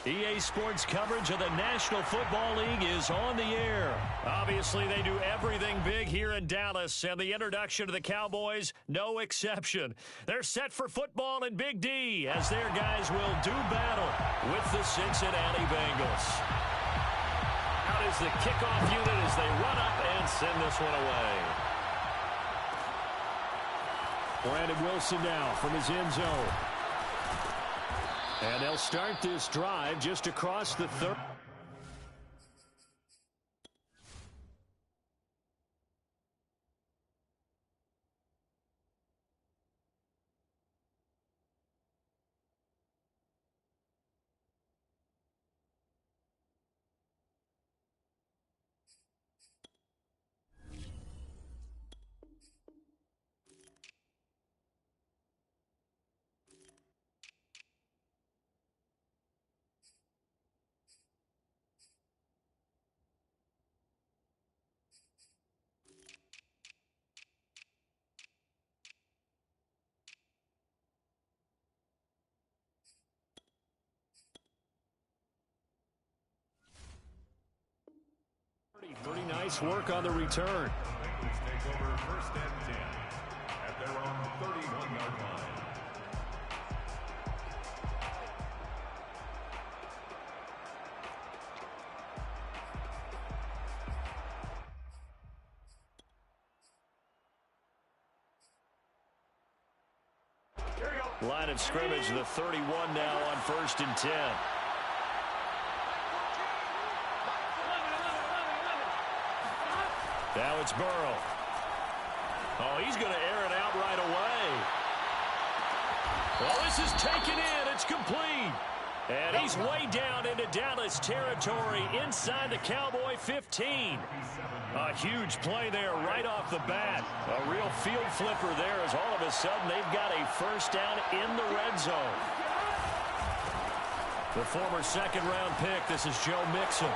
EA Sports coverage of the National Football League is on the air. Obviously, they do everything big here in Dallas, and the introduction of the Cowboys, no exception. They're set for football in Big D as their guys will do battle with the Cincinnati Bengals. Out is the kickoff unit as they run up and send this one away. Brandon Wilson now from his end zone. And they'll start this drive just across the 30. Pretty nice work on the return. Bengals take over first and 10 at their own 31-yard line. Line of scrimmage, the 31 now on first and 10. Now it's Burrow. Oh, he's going to air it out right away. Well, this is taken in. It's complete. And he's way down into Dallas territory inside the Cowboy 15. A huge play there right off the bat. A real field flipper there as all of a sudden they've got a first down in the red zone. The former second-round pick, this is Joe Mixon.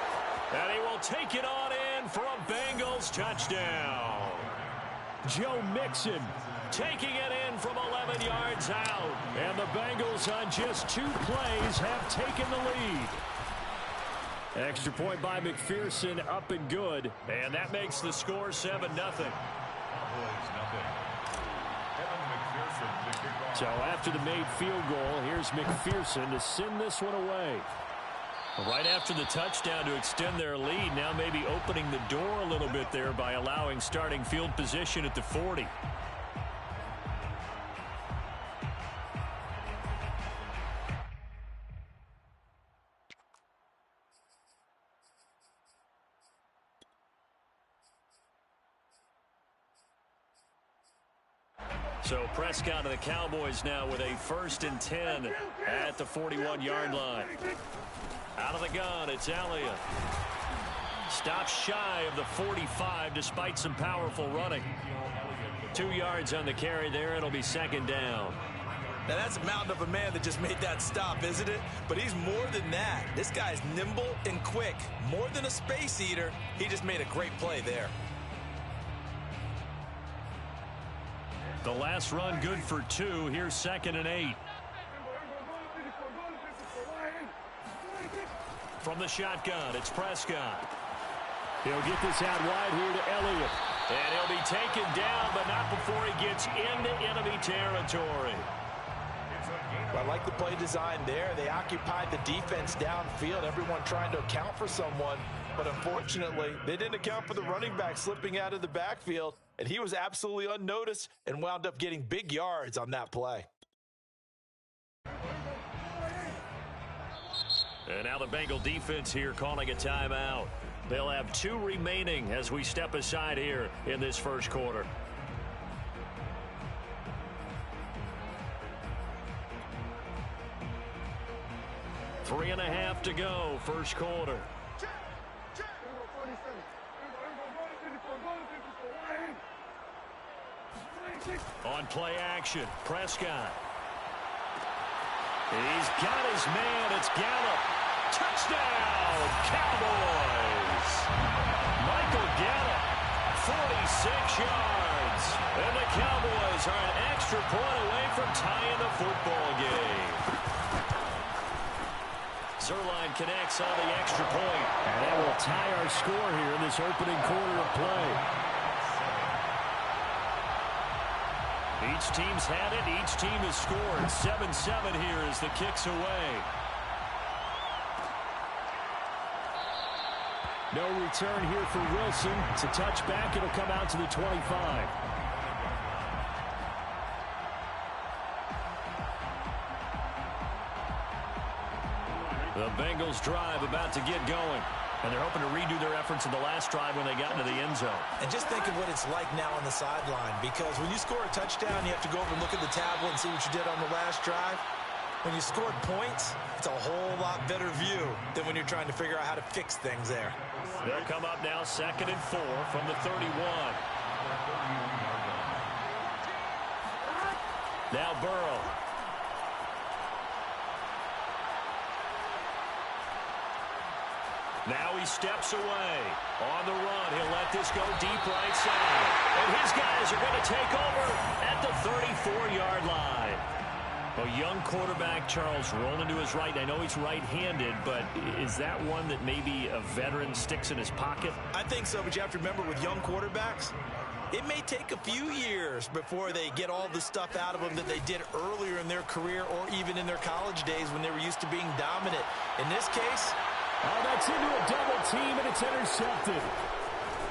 And he will take it on in for a Bengals touchdown. Joe Mixon taking it in from 11 yards out. And the Bengals on just 2 plays have taken the lead. Extra point by McPherson, up and good. And that makes the score 7-0. So after the made field goal, here's McPherson to send this one away. Right after the touchdown to extend their lead, now maybe opening the door a little bit there by allowing starting field position at the 40. So Prescott of the Cowboys now with a first and 10 at the 41-yard line. Out of the gun, it's Elliott. Stops shy of the 45 despite some powerful running. 2 yards on the carry there. It'll be second down. Now that's a mountain of a man that just made that stop, isn't it? But he's more than that. This guy's nimble and quick. More than a space eater. He just made a great play there. The last run good for 2. Here's second and 8. From the shotgun, it's Prescott. He'll get this out wide here to Elliott. And he'll be taken down, but not before he gets into enemy territory. I like the play design there. They occupied the defense downfield, everyone trying to account for someone. But unfortunately, they didn't account for the running back slipping out of the backfield. And he was absolutely unnoticed and wound up getting big yards on that play. And now the Bengal defense here calling a timeout. They'll have 2 remaining as we step aside here in this first quarter. Three and a half to go, first quarter. On play action, Prescott. He's got his man. It's Gallup. Touchdown, Cowboys. Michael Gallup, 46 yards. And the Cowboys are an extra point away from tying the football game. Zerline connects on the extra point. And that will tie our score here in this opening quarter of play. Each team's had it. Each team has scored. 7-7 here as the kick's away. No return here for Wilson. It's a touchback. It'll come out to the 25. The Bengals drive about to get going. And they're hoping to redo their efforts in the last drive when they got into the end zone. And just think of what it's like now on the sideline, because when you score a touchdown, you have to go over and look at the tablet and see what you did on the last drive. When you scored points, it's a whole lot better view than when you're trying to figure out how to fix things there. They'll come up now 2nd and 4 from the 31. Now Burrow. Now he steps away. On the run, he'll let this go deep right side. And his guys are going to take over at the 34-yard line. A young quarterback, Charles, rolling to his right. I know he's right-handed, but is that one that maybe a veteran sticks in his pocket? I think so, but you have to remember with young quarterbacks, it may take a few years before they get all the stuff out of them that they did earlier in their career or even in their college days when they were used to being dominant. In this case... oh, that's into a double team, and it's intercepted.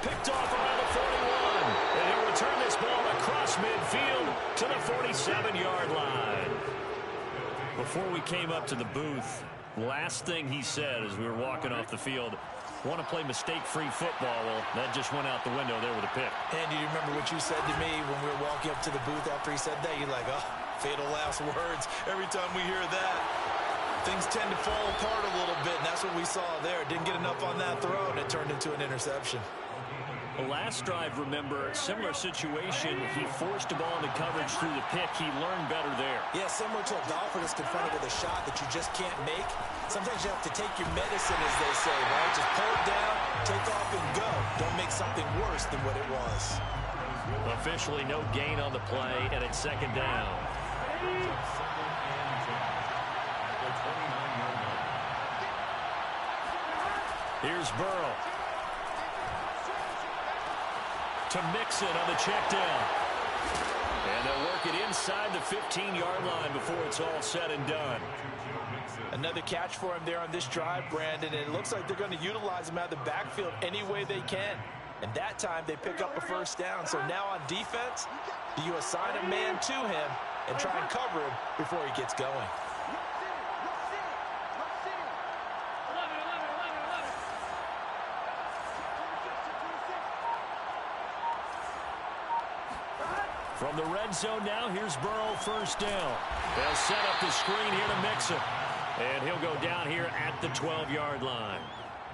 Picked off around the 41. And he'll return this ball across midfield to the 47-yard line. Before we came up to the booth, last thing he said as we were walking off the field, want to play mistake-free football. Well, that just went out the window there with a pick. And do you remember what you said to me when we were walking up to the booth after he said that? You're like, oh, fatal last words. Every time we hear that, things tend to fall apart a little bit, and that's what we saw there. Didn't get enough on that throw, and it turned into an interception. The last drive, remember, similar situation. He forced a ball into coverage through the pick. He learned better there. Yeah, similar to a golfer that's confronted with a shot that you just can't make. Sometimes you have to take your medicine, as they say, right? Just pull it down, take off, and go. Don't make something worse than what it was. Officially no gain on the play, and it's 2nd down. Here's Burrow. To Mixon on the check down. And they'll work it inside the 15-yard line before it's all said and done. Another catch for him there on this drive, Brandon, and it looks like they're going to utilize him out of the backfield any way they can. And that time they pick up a first down. So now on defense, do you assign a man to him and try and cover him before he gets going? From the red zone now, here's Burrow, first down. They'll set up the screen here to Mixon. And he'll go down here at the 12-yard line.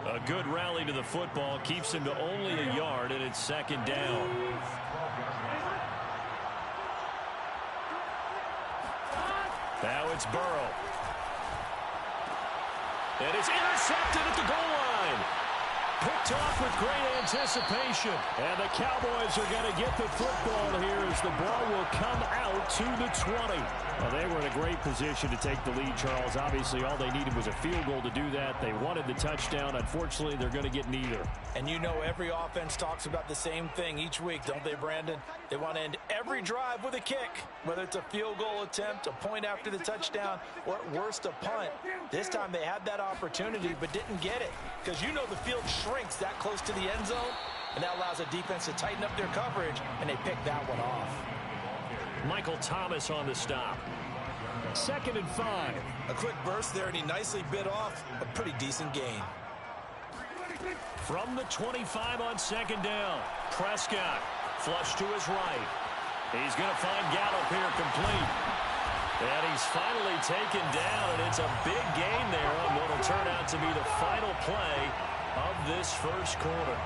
A good rally to the football keeps him to only a yard, and it's 2nd down. Now it's Burrow. And it's intercepted at the goal line. Picked off with great anticipation. And the Cowboys are going to get the football here as the ball will come out to the 20. Well, they were in a great position to take the lead, Charles. Obviously, all they needed was a field goal to do that. They wanted the touchdown. Unfortunately, they're going to get neither. And you know every offense talks about the same thing each week, don't they, Brandon? They want to end every drive with a kick, whether it's a field goal attempt, a point after the touchdown, or at worst, a punt. This time they had that opportunity but didn't get it because you know the field shrinks that close to the end zone, and that allows a defense to tighten up their coverage, and they pick that one off. Michael Thomas on the stop. 2nd and 5. A quick burst there, and he nicely bit off a pretty decent gain. From the 25 on 2nd down, Prescott flush to his right. He's going to find Gallup here complete. And he's finally taken down, and it's a big gain there on what will turn out to be the final play of this first quarter.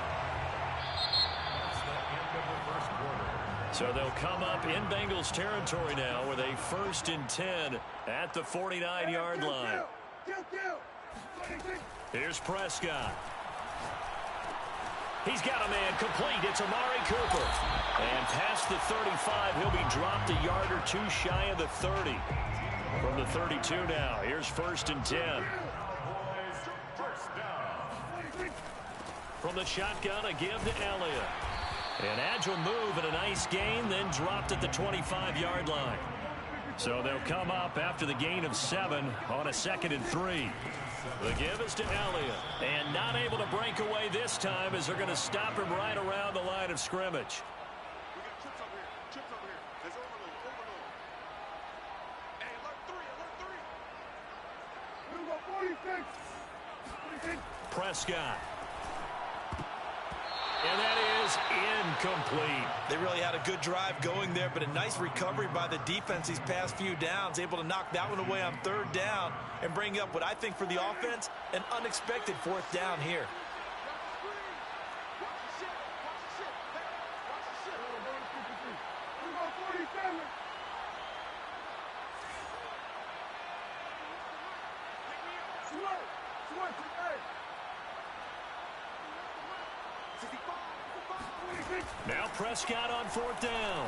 So they'll come up in Bengals territory now with a 1st and 10 at the 49-yard line. Here's Prescott. He's got a man complete. It's Amari Cooper. And past the 35, he'll be dropped a yard or two shy of the 30. From the 32 now, here's 1st and 10. From the shotgun, a give to Elliott. An agile move and a nice gain, then dropped at the 25-yard line. So they'll come up after the gain of 7 on a 2nd and 3. The give is to Elliott. And not able to break away this time as they're going to stop him right around the line of scrimmage. We got chips over here. Chips over here. There's overload. Overload. Hey, alert 3. Alert 3. 46. Prescott. And that is incomplete. They really had a good drive going there, but a nice recovery by the defense these past few downs, able to knock that one away on 3rd down and bring up what I think for the offense, an unexpected 4th down here. Now Prescott on 4th down.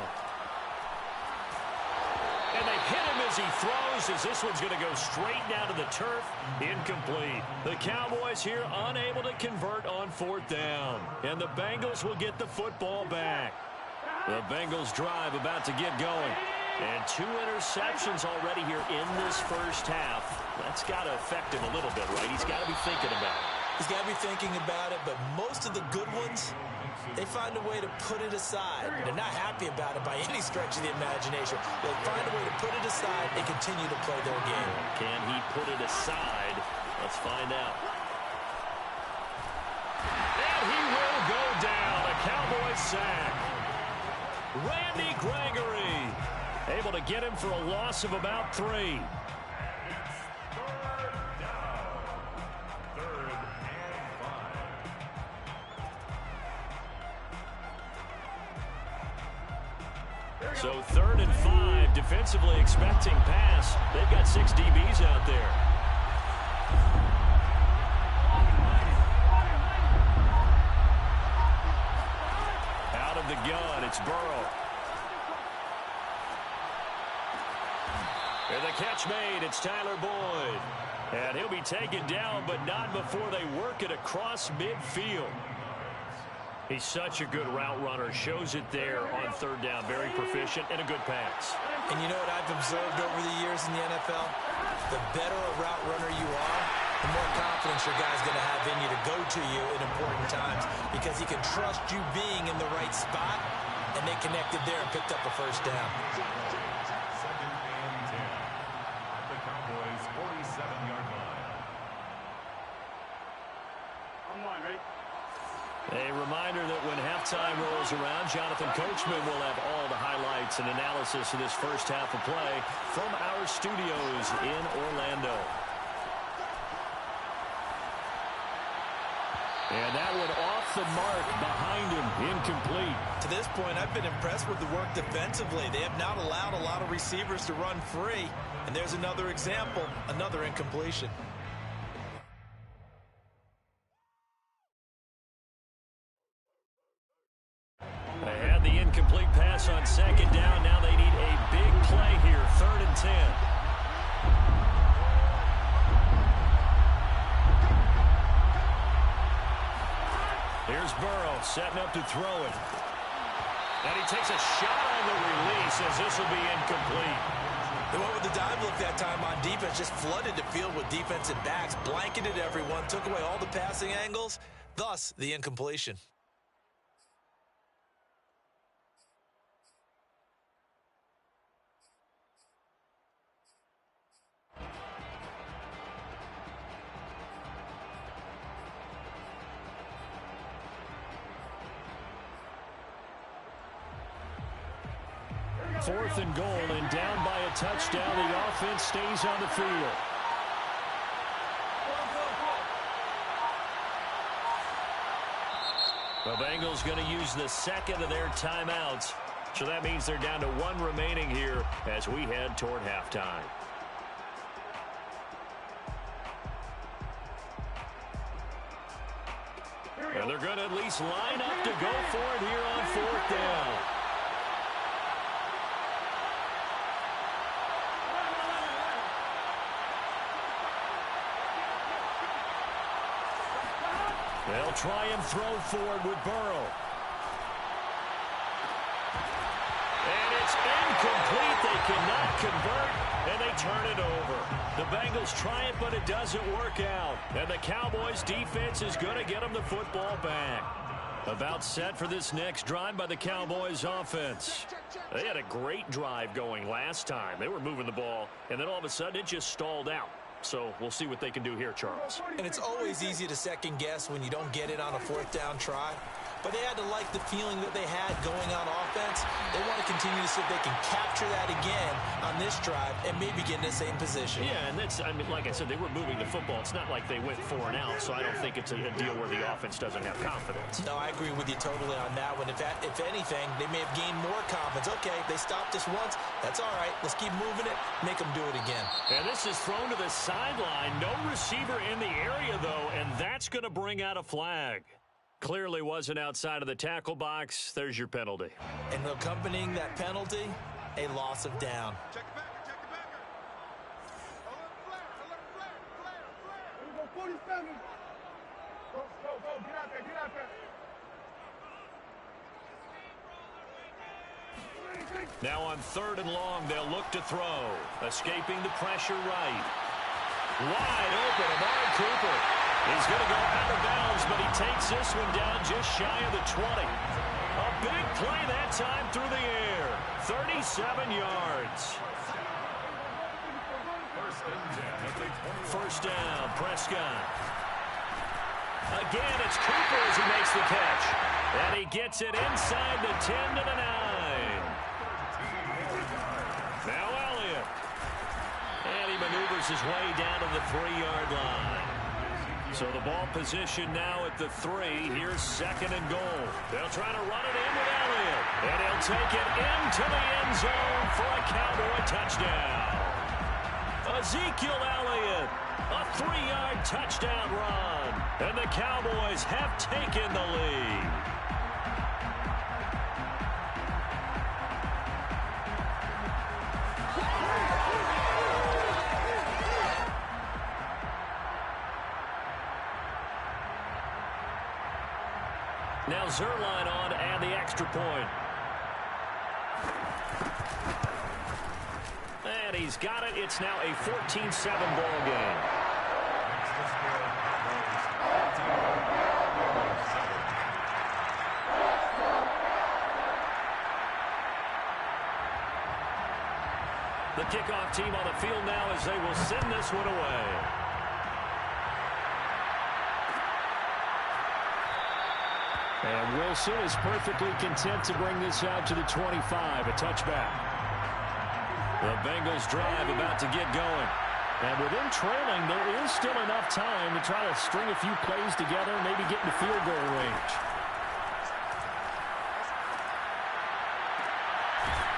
And they hit him as he throws, as this one's going to go straight down to the turf. Incomplete. The Cowboys here unable to convert on 4th down. And the Bengals will get the football back. The Bengals drive about to get going. And 2 interceptions already here in this first half. That's got to affect him a little bit, right? He's got to be thinking about it. He's got to be thinking about it, but most of the good ones, they find a way to put it aside. They're not happy about it by any stretch of the imagination. They find a way to put it aside and continue to play their game. Can he put it aside? Let's find out. And he will go down. A Cowboys sack. Randy Gregory able to get him for a loss of about 3. So 3rd and 5, defensively expecting pass. They've got 6 DBs out there. Out of the gun, it's Burrow. And the catch made, it's Tyler Boyd. And he'll be taken down, but not before they work it across midfield. He's such a good route runner. Shows it there on 3rd down. Very proficient and a good pass. And you know what I've observed over the years in the NFL? The better a route runner you are, the more confidence your guy's going to have in you to go to you in important times because he can trust you being in the right spot, and they connected there and picked up a 1st down. 2nd and 10 at the Cowboys' 47-yard line. I'm on, right? A reminder that when halftime rolls around, Jonathan Coachman will have all the highlights and analysis of this first half of play from our studios in Orlando. And that one off the mark behind him, incomplete. To this point, I've been impressed with the work defensively. They have not allowed a lot of receivers to run free. And there's another example, another incompletion. They had the incomplete pass on 2nd down. Now they need a big play here, 3rd and 10. Here's Burrow setting up to throw it. And he takes a shot on the release as this will be incomplete. They went with the dive look that time on defense, just flooded the field with defensive backs, blanketed everyone, took away all the passing angles, thus the incompletion. Fourth and goal, and down by a touchdown. The offense stays on the field. The Bengals going to use the second of their timeouts. So that means they're down to 1 remaining here as we head toward halftime. And they're going to at least line up to go for it here on 4th down. They'll try and throw forward with Burrow. And it's incomplete. They cannot convert, and they turn it over. The Bengals try it, but it doesn't work out. And the Cowboys' defense is going to get them the football back. About set for this next drive by the Cowboys offense. They had a great drive going last time. They were moving the ball, and then all of a sudden it just stalled out. So we'll see what they can do here, Charles. And it's always easy to second guess when you don't get it on a fourth down try. But they had to like the feeling that they had going on offense. They want to continue to see if they can capture that again on this drive and maybe get in the same position. Yeah, and that's, I mean, like I said, they were moving the football. It's not like they went 4 and out, so I don't think it's a deal where the offense doesn't have confidence. No, I agree with you totally on that one. If anything, they may have gained more confidence. Okay, they stopped us once. That's all right. Let's keep moving it. Make them do it again. And this is thrown to the sideline. No receiver in the area, though, and that's going to bring out a flag. Clearly wasn't outside of the tackle box. There's your penalty. And accompanying that penalty, a loss of down. Check the backer, check the backer. Alert flare. Here we go, 47. Go, get out there. Now on 3rd and long, they'll look to throw. Escaping the pressure right. Wide open, Amari Cooper. He's going to go out of bounds, but he takes this one down just shy of the 20. A big play that time through the air. 37 yards. First down, Prescott. Again, it's Cooper as he makes the catch. And he gets it inside the 10 to the 9. Now Elliott. And he maneuvers his way down to the 3-yard line. So the ball position now at the 3. Here's 2nd and goal. They'll try to run it in with Elliott. And he'll take it into the end zone for a Cowboy touchdown. Ezekiel Elliott, a 3-yard touchdown run. And the Cowboys have taken the lead. Now Zerline on and the extra point. And he's got it. It's now a 14-7 ball game. The kickoff team on the field now as they will send this one away. And Wilson is perfectly content to bring this out to the 25, a touchback. The Bengals drive about to get going. And with them trailing, there is still enough time to try to string a few plays together and maybe get into field goal range.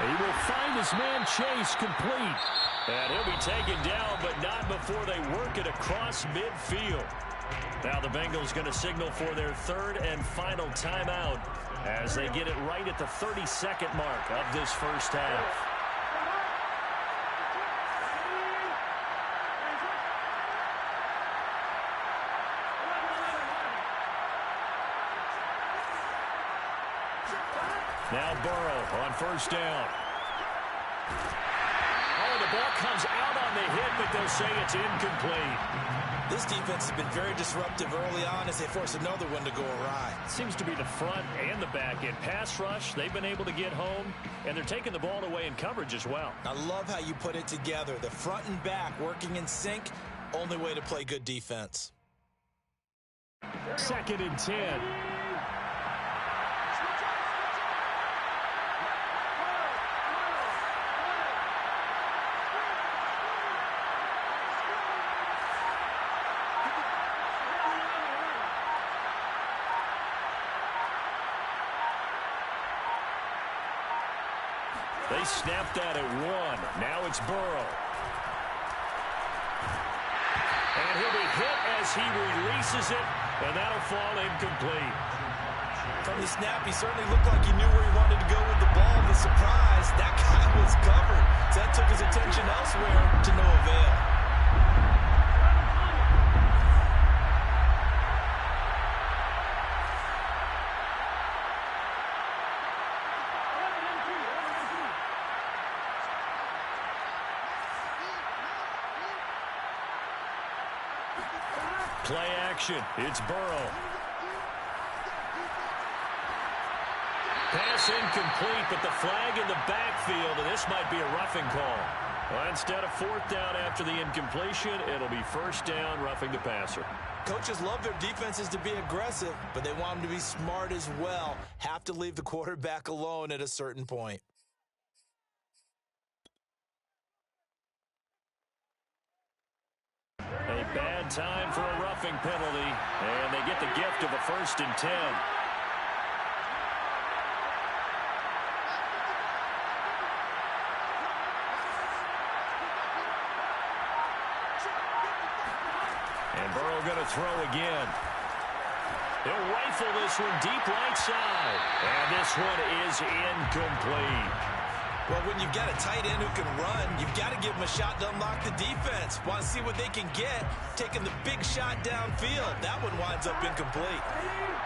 He will find his man Chase complete. And he'll be taken down, but not before they work it across midfield. Now the Bengals going to signal for their 3rd and final timeout as they get it right at the 32nd mark of this first half. Now Burrow on first down. Oh, the ball comes out on the hit, but they'll say it's incomplete. This defense has been very disruptive early on as they force another one to go awry. Seems to be the front and the back end. Pass rush, they've been able to get home, and they're taking the ball away in coverage as well. I love how you put it together. The front and back working in sync, only way to play good defense. 2nd and 10. They snapped that at 1. Now it's Burrow. And he'll be hit as he releases it, and that'll fall incomplete. From the snap, he certainly looked like he knew where he wanted to go with the ball. The surprise, that guy was covered. So that took his attention elsewhere to no avail. Play action. It's Burrow. Pass incomplete, but the flag in the backfield, and this might be a roughing call. Well, instead of fourth down after the incompletion, it'll be first down, roughing the passer. Coaches love their defenses to be aggressive, but they want them to be smart as well. Have to leave the quarterback alone at a certain point. A bad time for a roughing penalty, and they get the gift of a 1st and 10. And Burrow going to throw again. He'll rifle this one deep right side. And this one is incomplete. Well, when you've got a tight end who can run, you've got to give him a shot to unlock the defense. Want to see what they can get, taking the big shot downfield. That one winds up incomplete.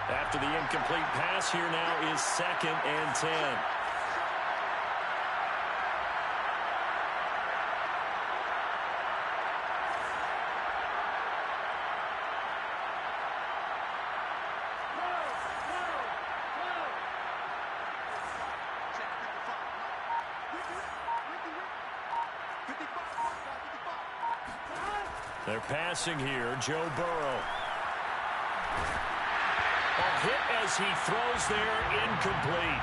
After the incomplete pass, here now is 2nd and 10. They're passing here, Joe Burrow. A hit as he throws there, incomplete.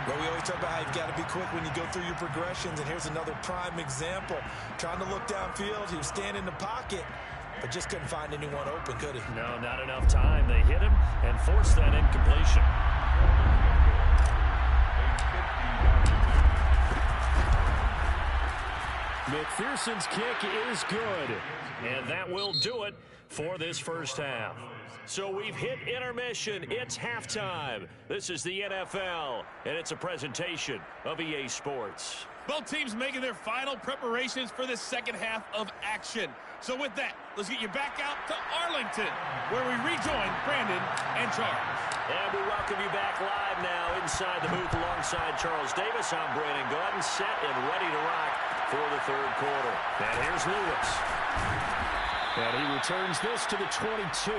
Well, we always talk about how you've got to be quick when you go through your progressions, and here's another prime example. Trying to look downfield, he was standing in the pocket, but just couldn't find anyone open, could he? No, not enough time. They hit him and forced that incompletion. McPherson's kick is good, and that will do it for this first half. So we've hit intermission. It's halftime. This is the NFL, and it's a presentation of EA Sports. Both teams making their final preparations for the second half of action. So with that, let's get you back out to Arlington, where we rejoin Brandon and Charles. And we welcome you back live now inside the booth alongside Charles Davis. I'm Brandon Gaudin, set and ready to rock for the third quarter. And here's Lewis. And he returns this to the 22.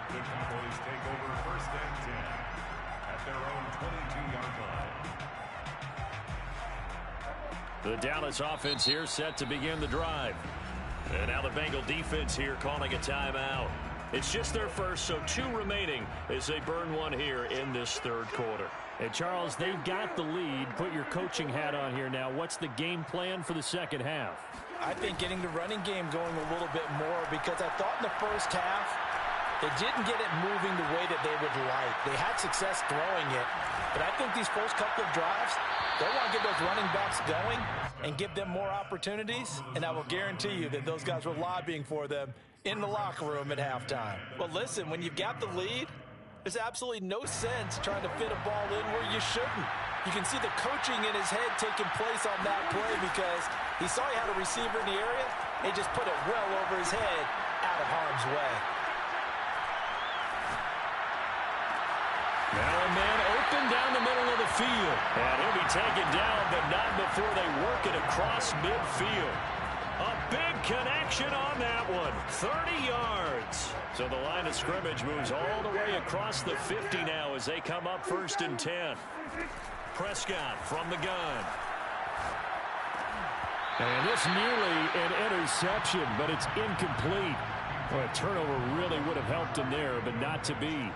The Cowboys take over 1st and 10 at their own 22-yard line. The Dallas offense here set to begin the drive. And now the Bengal defense here calling a timeout. It's just their first, so 2 remaining as they burn one here in this third quarter. Hey, Charles, they've got the lead. Put your coaching hat on here now. What's the game plan for the second half? I think getting the running game going a little bit more, because I thought in the first half they didn't get it moving the way that they would like. They had success throwing it, but I think these first couple of drives, they want to get those running backs going and give them more opportunities, and I will guarantee you that those guys were lobbying for them in the locker room at halftime. Well, listen, when you've got the lead, there's absolutely no sense trying to fit a ball in where you shouldn't. You can see the coaching in his head taking place on that play, because he saw he had a receiver in the area. He just put it well over his head out of harm's way. Now a man open down the middle of the field. And he'll be taken down, but not before they work it across midfield. A big connection on that one. 30 yards. So the line of scrimmage moves all the way across the 50 now as they come up 1st and 10. Prescott from the gun. And this nearly an interception, but it's incomplete. Well, a turnover really would have helped him there, but not to be.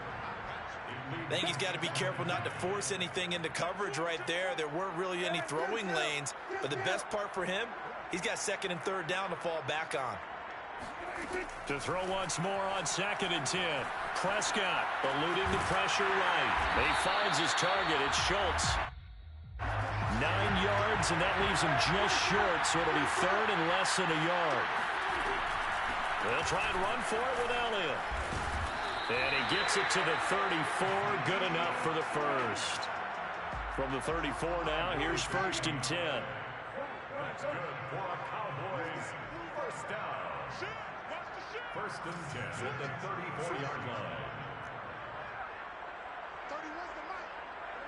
I think he's got to be careful not to force anything into coverage right there. There weren't really any throwing lanes, but the best part for him, he's got 2nd and 3rd down to fall back on. To throw once more on 2nd and 10. Prescott eluding the pressure right. He finds his target. It's Schultz. 9 yards, and that leaves him just short, so it'll be 3rd and less than a yard. They'll try and run for it with Elliott. And he gets it to the 34. Good enough for the first. From the 34 now, here's 1st and 10. That's good for a Cowboys first down. 1st and 10 at the 34-yard line. 31's the mic.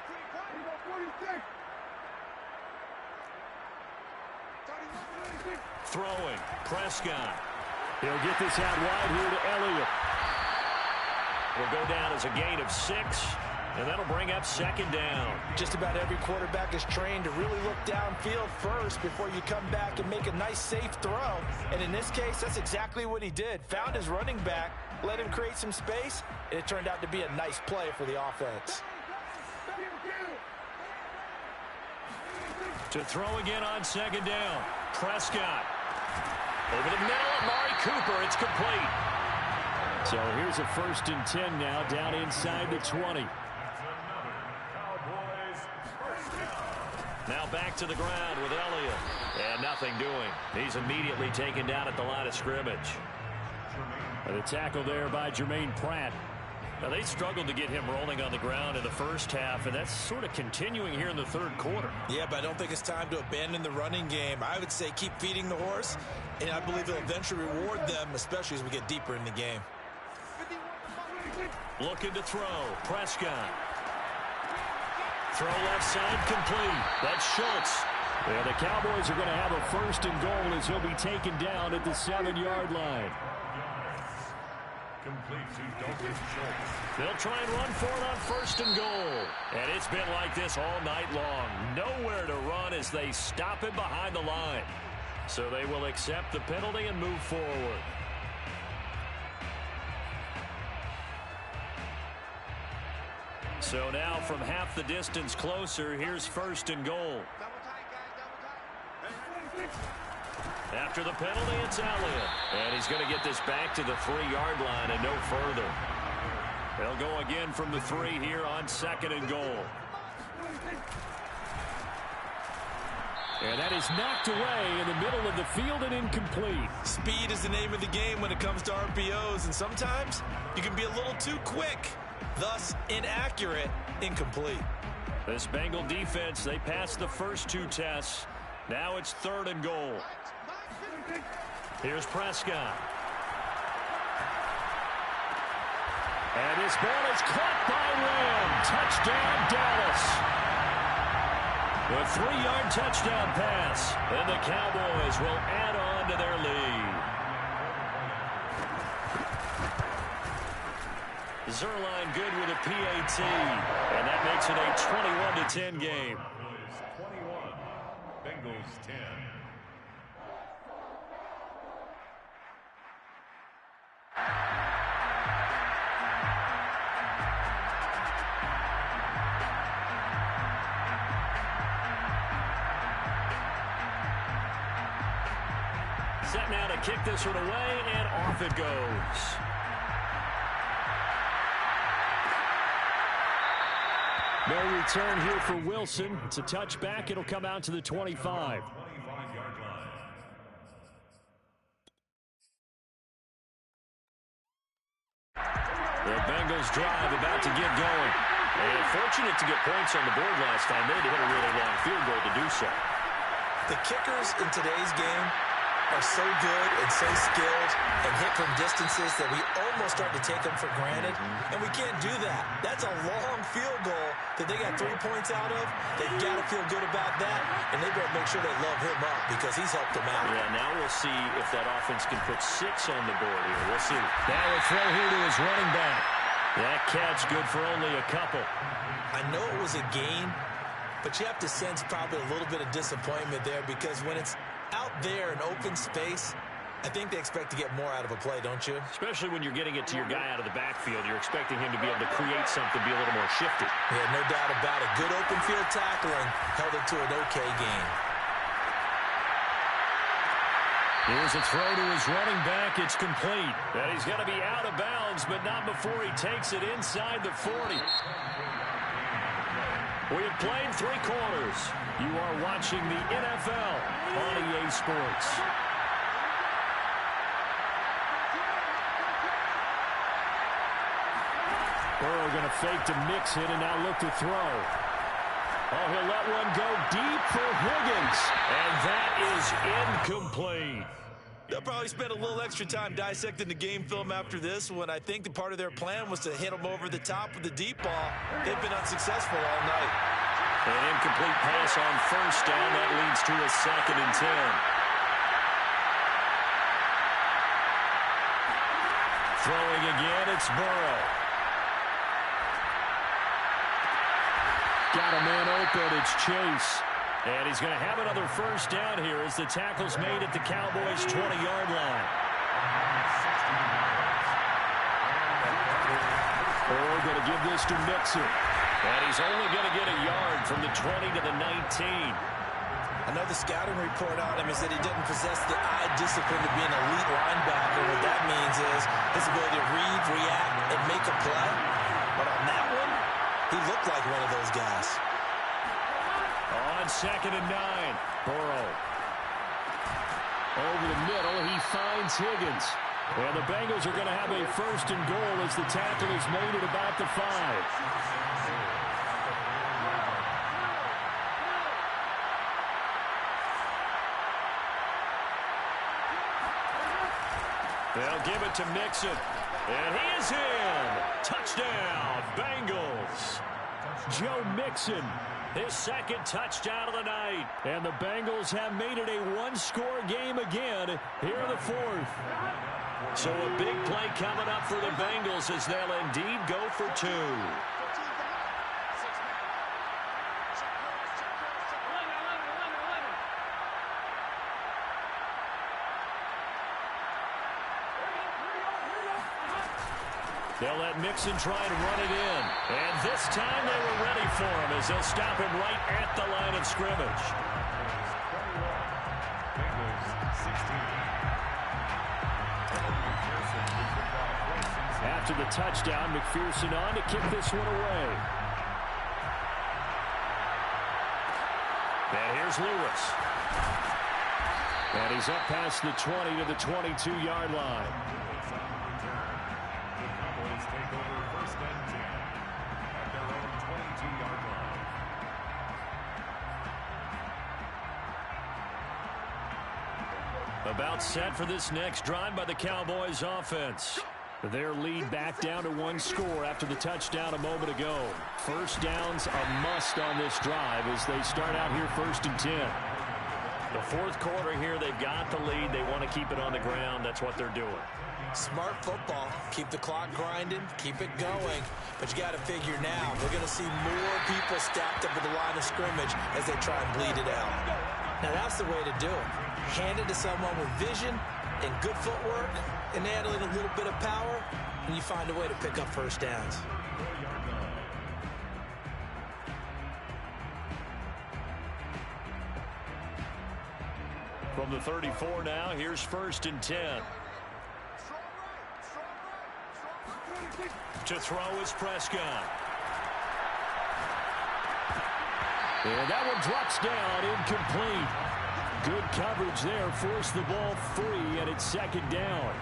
Pretty quiet. 46. 31. Throwing. Prescott. He'll get this out wide here to Elliott. It'll go down as a gain of 6, and that'll bring up second down. Just about every quarterback is trained to really look downfield first before you come back and make a nice, safe throw. And in this case, that's exactly what he did. Found his running back, let him create some space, and it turned out to be a nice play for the offense. To throw again on second down. Prescott. Over the middle of Amari Cooper. It's complete. So here's a 1st and 10 now, down inside the 20. Now back to the ground with Elliott. And nothing doing. He's immediately taken down at the line of scrimmage. The tackle there by Jermaine Pratt. Now, they struggled to get him rolling on the ground in the first half, and that's sort of continuing here in the third quarter. Yeah, but I don't think it's time to abandon the running game. I would say keep feeding the horse, and I believe it'll eventually reward them, especially as we get deeper in the game. Looking to throw. Prescott. Throw left side complete. That's Schultz. Yeah, the Cowboys are going to have a 1st and goal as he'll be taken down at the 7-yard line. Complete to Dolphins Schultz. They'll try and run for it on 1st and goal. And it's been like this all night long. Nowhere to run as they stop him behind the line. So they will accept the penalty and move forward. So now from half the distance closer, here's 1st and goal. After the penalty, it's Elliott. And he's going to get this back to the 3-yard line and no further. They'll go again from the 3 here on 2nd and goal. And that is knocked away in the middle of the field and incomplete. Speed is the name of the game when it comes to RPOs, and sometimes you can be a little too quick. Thus, inaccurate, incomplete. This Bengal defense, they passed the first 2 tests. Now it's 3rd and goal. Here's Prescott. And this ball is caught by Lamb. Touchdown, Dallas. A 3-yard touchdown pass. And the Cowboys will add on to their lead. Zerline good with a PAT. And that makes it a 21-10 game. 21. Bengals 10. Set now to kick this one away, and off it goes. No return here for Wilson. It's a touchback. It'll come out to the 25. The Bengals drive about to get going. And fortunate to get points on the board last time. They had to hit a really long field goal to do so. The kickers in today's game are so good and so skilled and hit from distances that we almost start to take them for granted, and we can't do that. That's a long field goal that they got 3 points out of. They've got to feel good about that, and they better make sure they love him up because he's helped them out. Yeah, now we'll see if that offense can put 6 on the board here. We'll see. Now a throw here to his running back. That catch good for only a couple. I know it was a gain, but you have to sense probably a little bit of disappointment there because when it's out there in open space, I think they expect to get more out of a play, don't you? Especially when you're getting it to your guy out of the backfield. You're expecting him to be able to create something, be a little more shifty. Yeah, no doubt about it. Good open field tackling held it to an okay game. Here's a throw to his running back. It's complete. And he's going to be out of bounds, but not before he takes it inside the 40. We have played 3 quarters. You are watching the NFL on EA Sports. Burrow going to fake to mix it and now look to throw. Oh, he'll let one go deep for Higgins. And that is incomplete. They'll probably spend a little extra time dissecting the game film after this one. I think the part of their plan was to hit them over the top with the deep ball. They've been unsuccessful all night. An incomplete pass on first down. That leads to a 2nd and 10. Throwing again, it's Burrow. Got a man open, it's Chase. And he's going to have another first down here as the tackle's made at the Cowboys' 20-yard line. Burrow going to give this to Mixon. And he's only going to get a yard from the 20 to the 19. I know the scouting report on him is that he doesn't possess the eye discipline to be an elite linebacker. What that means is his ability to read, react, and make a play. But on that one, he looked like one of those guys. On 2nd and 9, Burrow. Over the middle, he finds Higgins. And the Bengals are going to have a first and goal as the tackle is made at about the 5. They'll give it to Mixon. And he is in. Touchdown, Bengals. Joe Mixon, his second touchdown of the night. And the Bengals have made it a one-score game again here in the 4th. So a big play coming up for the Bengals as they'll indeed go for 2. They'll let Mixon try and run it in. And this time they were ready for him as they'll stop him right at the line of scrimmage. After the touchdown, McPherson on to kick this one away. And here's Lewis. And he's up past the 20 to the 22-yard line. About set for this next drive by the Cowboys offense. Their lead back down to 1 score after the touchdown a moment ago. First down's a must on this drive as they start out here 1st and 10. The 4th quarter here, they've got the lead. They want to keep it on the ground. That's what they're doing. Smart football. Keep the clock grinding. Keep it going. But you got to figure now, we're going to see more people stacked up at the line of scrimmage as they try and bleed it out. Now, that's the way to do it. Hand it to someone with vision and good footwork and add a little bit of power, and you find a way to pick up first downs. From the 34 now, here's 1st and 10. To throw is Prescott. And that one drops down, incomplete. Good coverage there, forced the ball free, and it's 2nd down.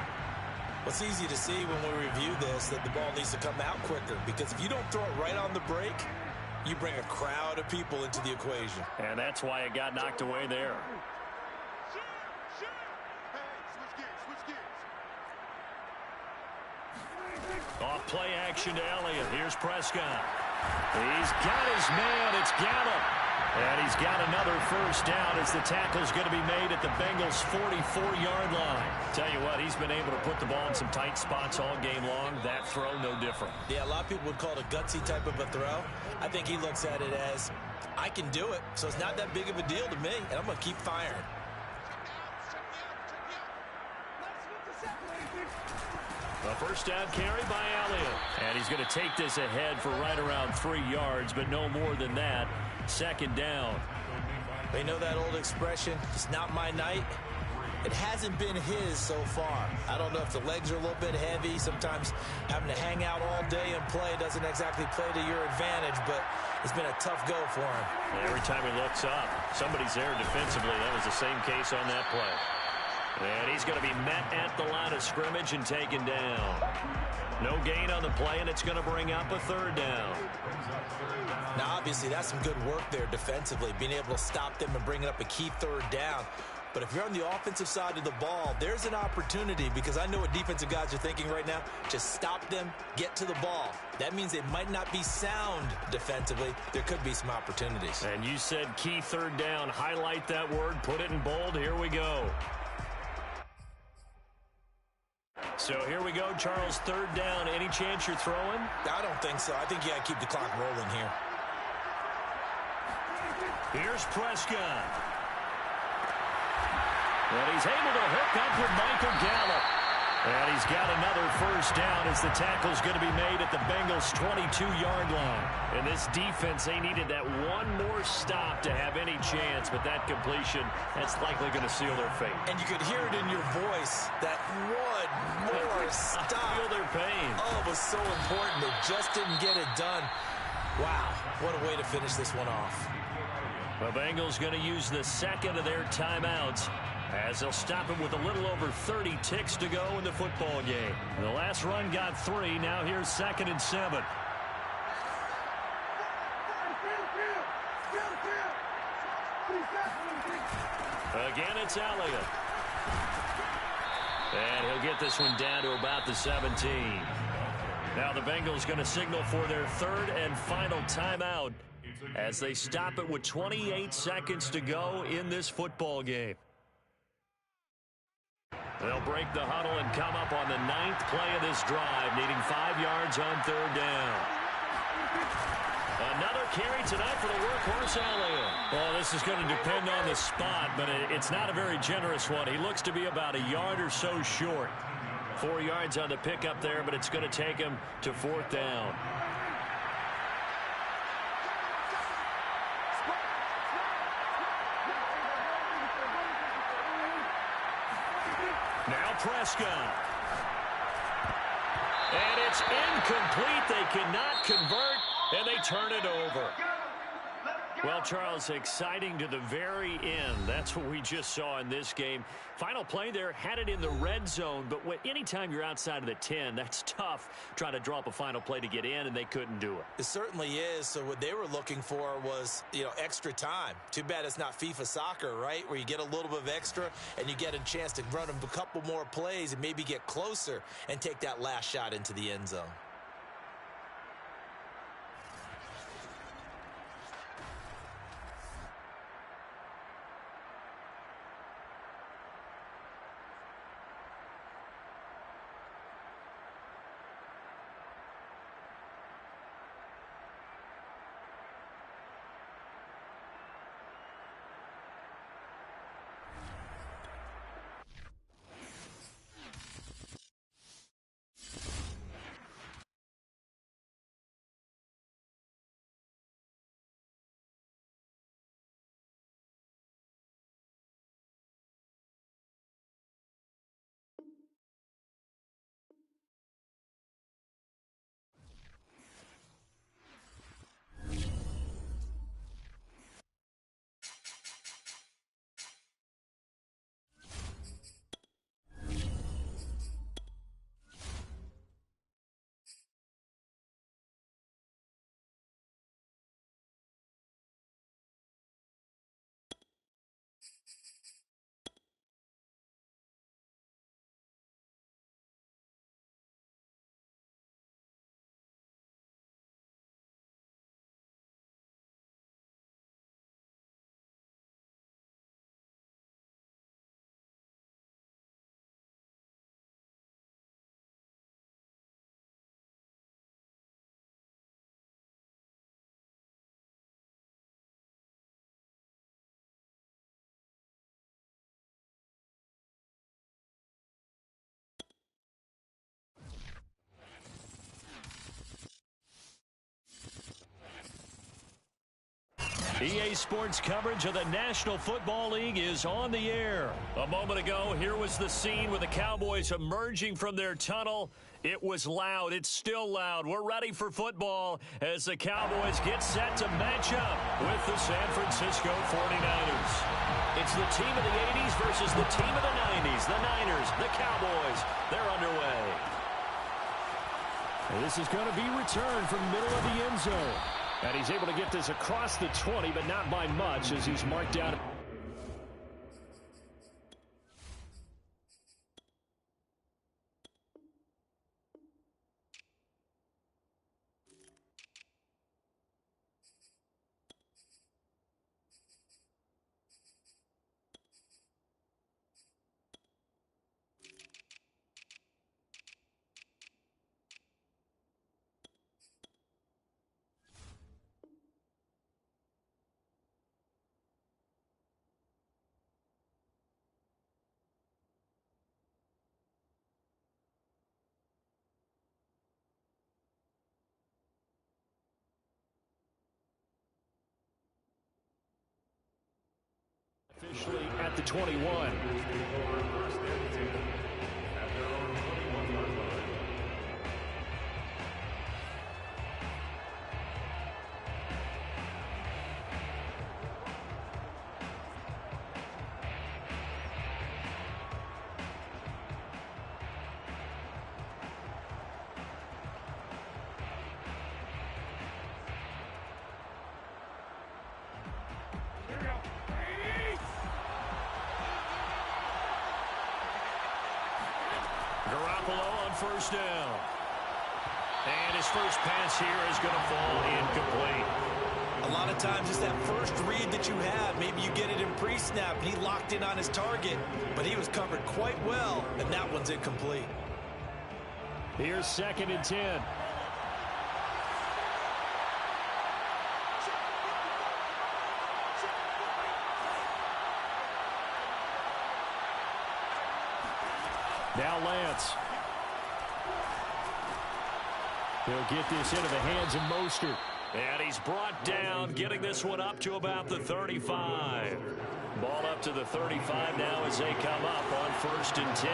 It's easy to see when we review this that the ball needs to come out quicker, because if you don't throw it right on the break, you bring a crowd of people into the equation. And that's why it got knocked away there. Off play action to Elliott. Here's Prescott. He's got his man. It's Gallup. And he's got another first down as the tackle's going to be made at the Bengals' 44-yard line. Tell you what, he's been able to put the ball in some tight spots all game long. That throw, no different. Yeah, a lot of people would call it a gutsy type of a throw. I think he looks at it as, I can do it, so it's not that big of a deal to me, and I'm going to keep firing. A first down carry by Elliott. And he's going to take this ahead for right around 3 yards, but no more than that. 2nd down. They know that old expression, it's not my night. It hasn't been his so far. I don't know if the legs are a little bit heavy. Sometimes having to hang out all day and play doesn't exactly play to your advantage, but it's been a tough go for him. Every time he looks up, somebody's there defensively. That was the same case on that play. And he's going to be met at the line of scrimmage and taken down. No gain on the play, and it's going to bring up a 3rd down. Now, obviously, that's some good work there defensively, being able to stop them and bring up a key 3rd down. But if you're on the offensive side of the ball, there's an opportunity, because I know what defensive guys are thinking right now. Just stop them, get to the ball. That means they might not be sound defensively. There could be some opportunities. And you said key 3rd down. Highlight that word, put it in bold. Here we go. So here we go, Charles, third down. Any chance you're throwing? I don't think so. I think you got to keep the clock rolling here. Here's Prescott. And he's able to hook up with Michael Gallup. And he's got another first down as the tackle's going to be made at the Bengals' 22-yard line. And this defense, they needed that one more stop to have any chance, but that completion, that's likely going to seal their fate. And you could hear it in your voice, that one more stop. Feel their pain. Oh, it was so important. They just didn't get it done. Wow, what a way to finish this one off. The Bengals going to use the second of their timeouts, as they'll stop him with a little over 30 ticks to go in the football game. The last run got 3. Now here's 2nd and 7. Again, it's Elliott. And he'll get this one down to about the 17. Now the Bengals going to signal for their third and final timeout as they stop it with 28 seconds to go in this football game. They'll break the huddle and come up on the 9th play of this drive, needing 5 yards on third down. Another carry tonight for the workhorse Elliott. Well, this is going to depend on the spot, but it's not a very generous one. He looks to be about a yard or so short. 4 yards on the pickup there, but it's going to take him to 4th down. Now Prescott. And it's incomplete. They cannot convert, and they turn it over. Well, Charles, exciting to the very end. That's what we just saw in this game. Final play there, had it in the red zone, but anytime you're outside of the 10, that's tough trying to draw up a final play to get in, and they couldn't do it. It certainly is. So what they were looking for was, extra time. Too bad it's not FIFA soccer, right, where you get a little bit of extra and you get a chance to run a couple more plays and maybe get closer and take that last shot into the end zone. EA Sports coverage of the National Football League is on the air. A moment ago, here was the scene with the Cowboys emerging from their tunnel. It was loud. It's still loud. We're ready for football as the Cowboys get set to match up with the San Francisco 49ers. It's the team of the 80s versus the team of the 90s. The Niners, the Cowboys, they're underway. And this is going to be returned from middle of the end zone. And he's able to get this across the 20, but not by much as he's marked down. at the 21. First and 10 at their own 21-yard line. Garoppolo on first down. And his first pass here is going to fall incomplete. A lot of times it's that first read that you have. Maybe you get it in pre-snap, and he locked in on his target, but he was covered quite well, and that one's incomplete. Here's 2nd and 10. Now Lance. He'll get this into the hands of Mostert. And he's brought down, getting this one up to about the 35. Ball up to the 35 now as they come up on 1st and 10.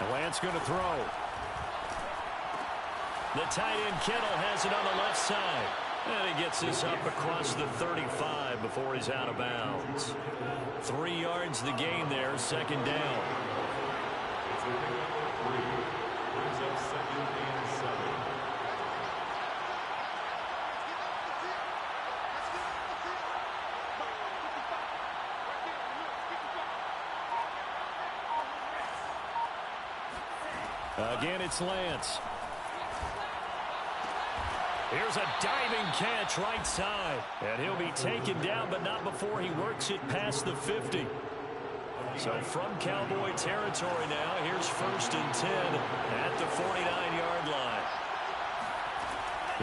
And Lance going to throw. The tight end Kittle has it on the left side. And he gets this up across the 35 before he's out of bounds. 3 yards the gain there, 2nd down. Brings up 2nd and 7. Again, it's Lance. Here's a diving catch right side. And he'll be taken down, but not before he works it past the 50. So from Cowboy territory now, here's 1st and 10 at the 49-yard line.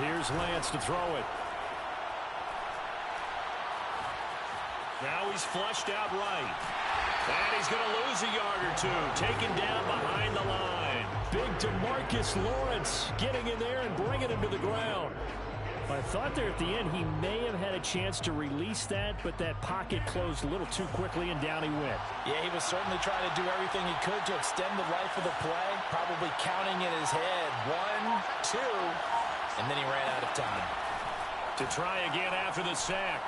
Here's Lance to throw it. Now he's flushed out right. And he's going to lose a yard or two, taken down behind the line. Big DeMarcus Lawrence getting in there and bringing him to the ground. I thought there at the end he may have had a chance to release that, but that pocket closed a little too quickly, and down he went. Yeah, he was certainly trying to do everything he could to extend the life of the play, probably counting in his head 1, 2, and then he ran out of time. To try again after the sack.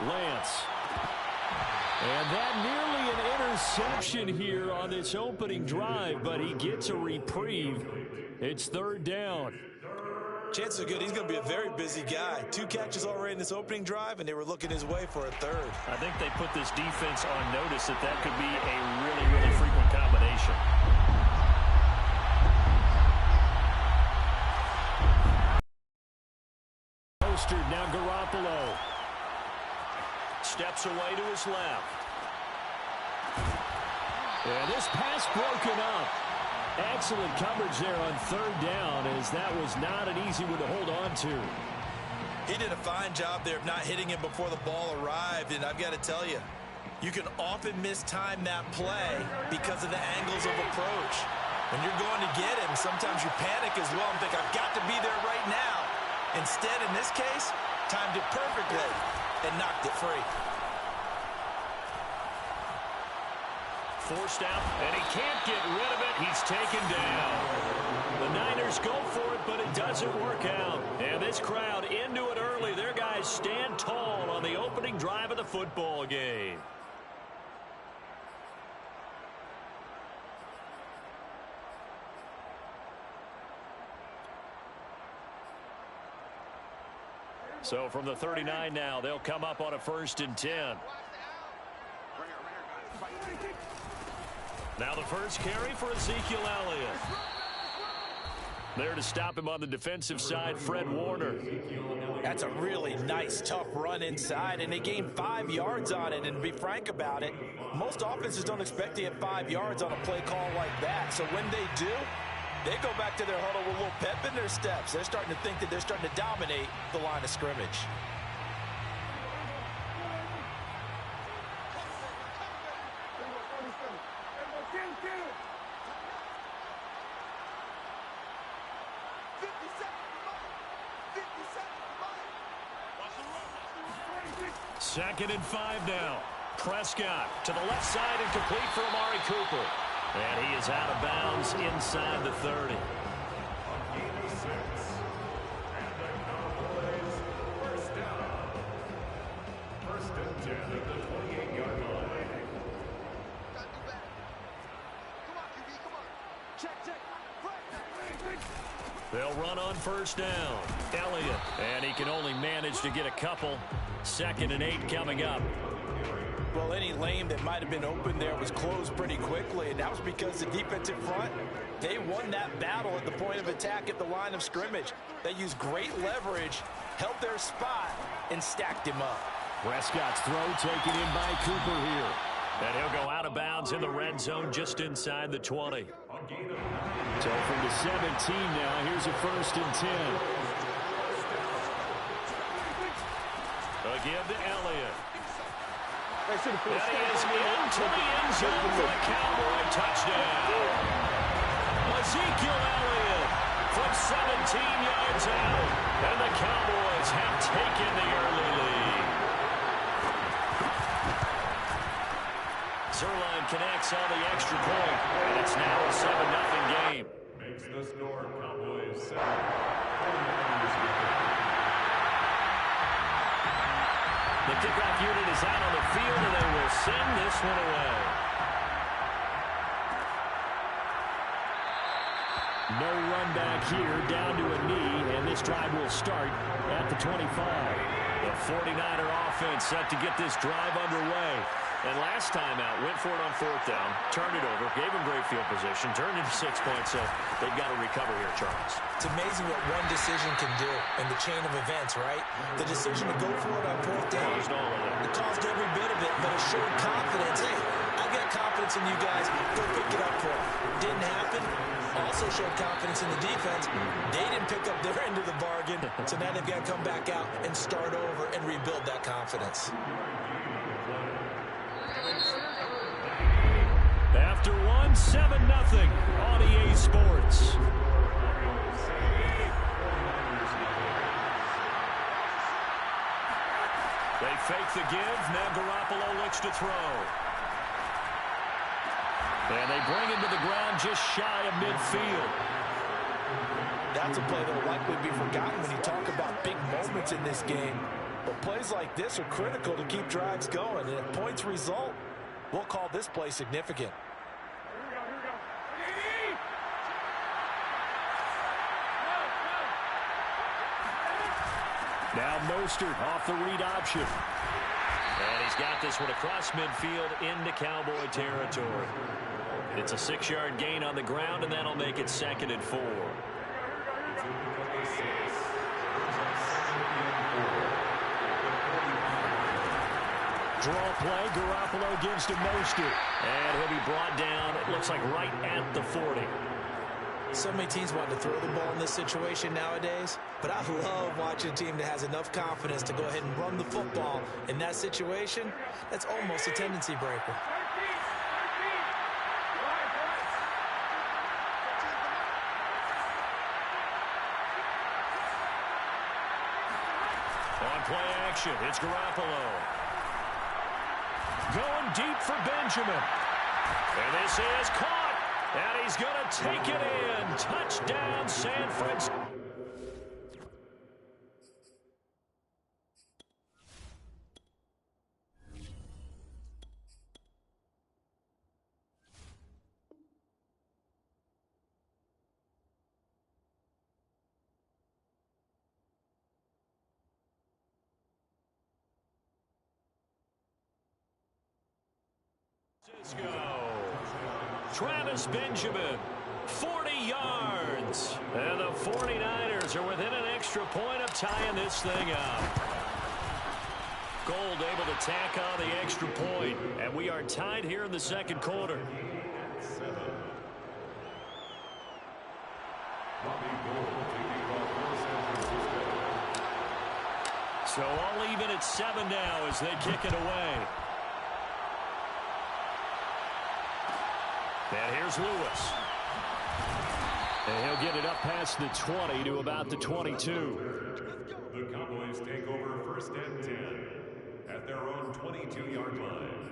Lance. And that nearly an interception here on this opening drive, but he gets a reprieve. It's 3rd down. Chances are good he's going to be a very busy guy. 2 catches already in this opening drive, and they were looking his way for a 3rd. I think they put this defense on notice that that could be a really, really frequent combination. Mostert, now Garoppolo. Steps away to his left. And this pass broken up. Excellent coverage there on 3rd down, as that was not an easy one to hold on to. He did a fine job there of not hitting him before the ball arrived, and I've got to tell you, you can often mistime that play because of the angles of approach. When you're going to get him, sometimes you panic as well and think, I've got to be there right now. Instead, in this case, timed it perfectly and knocked it free. Forced out, and he can't get rid of it. He's taken down. The Niners go for it, but it doesn't work out. And this crowd into it early. Their guys stand tall on the opening drive of the football game. So from the 39 now, they'll come up on a 1st and 10. Now the first carry for Ezekiel Elliott. There to stop him on the defensive side, Fred Warner. That's a really nice, tough run inside, and they gained 5 yards on it. And to be frank about it, most offenses don't expect to get 5 yards on a play call like that. So when they do, they go back to their huddle with a little pep in their steps. They're starting to think that they're starting to dominate the line of scrimmage. 2nd and 5 now. Prescott to the left side and complete for Amari Cooper. And he is out of bounds inside the 30. They'll run on 1st down. Elliott, and he can only manage to get a couple. 2nd and 8 coming up. Well, any lane that might have been open there was closed pretty quickly, and that was because the defensive front, they won that battle at the point of attack at the line of scrimmage. They used great leverage, held their spot, and stacked him up. Prescott's throw taken in by Cooper here. And he'll go out of bounds in the red zone just inside the 20. So from the 17 now, here's a 1st and 10. A give to Elliott. They should have And he is into the end zone for a Cowboy touchdown. Ezekiel Elliott from 17 yards out. And the Cowboys have taken the early lead. Zerline connects on the extra point, and it's now a 7-0 game. Makes the score Cowboys 7. The kickoff unit is out on the field, and they will send this one away. No run back here, down to a knee, and this drive will start at the 25. The 49er offense set to get this drive underway. And last time out, went for it on 4th down, turned it over, gave him great field position, turned into 6 points, so they've got to recover here, Charles. It's amazing what one decision can do in the chain of events, right? The decision to go for it on 4th down, it caused every bit of it, but it showed confidence. Hey, I've got confidence in you guys. Go pick it up for them. Didn't happen. Also showed confidence in the defense. They didn't pick up their end of the bargain, so now they've got to come back out and start over and rebuild that confidence. After 7-0 on EA Sports. They fake the give. Now Garoppolo looks to throw. And they bring him to the ground just shy of midfield. That's a play that will likely be forgotten when you talk about big moments in this game. But plays like this are critical to keep drives going. And if points result, we'll call this play significant. Now Mostert off the read option. And he's got this one across midfield into Cowboy territory. It's a 6-yard gain on the ground, and that'll make it 2nd and 4. Draw play, Garoppolo gives to Mostert. And he'll be brought down, it looks like right at the 40. So many teams want to throw the ball in this situation nowadays, but I love watching a team that has enough confidence to go ahead and run the football in that situation. That's almost a tendency breaker. On play action, it's Garoppolo. Going deep for Benjamin. And this is caught. And he's going to take it in. Touchdown, San Francisco. Travis Benjamin, 40 yards. And the 49ers are within an extra point of tying this thing up. Gold able to tack on the extra point, and we are tied here in the second quarter. So all even at 7 now as they kick it away. And here's Lewis. And he'll get it up past the 20 to about the 22. The Cowboys take over 1st and 10. at their own 22-yard line.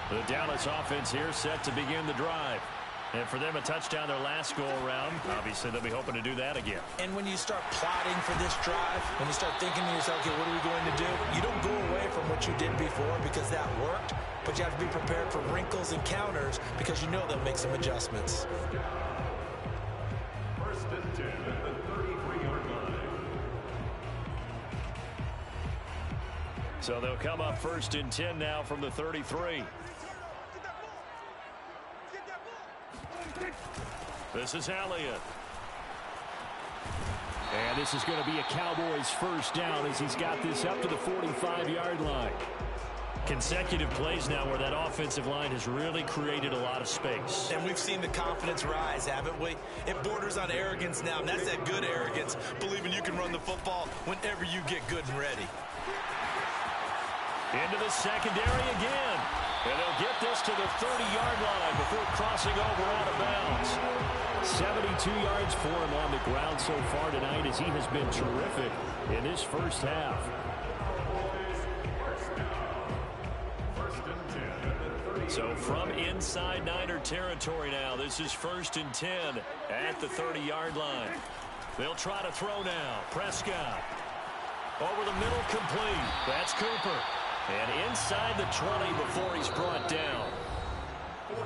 The Dallas offense here set to begin the drive. And for them, a touchdown their last go-around. Obviously, they'll be hoping to do that again. And when you start plotting for this drive, when you start thinking to yourself, okay, what are we going to do? You don't go away from what you did before because that worked, but you have to be prepared for wrinkles and counters because you know they'll make some adjustments. First and 10 at the 33-yard line. So they'll come up first and 10 now from the 33. This is Elliott. And this is going to be a Cowboys first down as he's got this up to the 45-yard line. Consecutive plays now where that offensive line has really created a lot of space. And we've seen the confidence rise, haven't we? It borders on arrogance now, and that's that good arrogance, believing you can run the football whenever you get good and ready. Into the secondary again. And they'll get this to the 30-yard line before crossing over out of bounds. 72 yards for him on the ground so far tonight as he has been terrific in this first half. So from inside Niner territory now, this is first and 10 at the 30-yard line. They'll try to throw now. Prescott. Over the middle, complete. That's Cooper. And inside the 20 before he's brought down.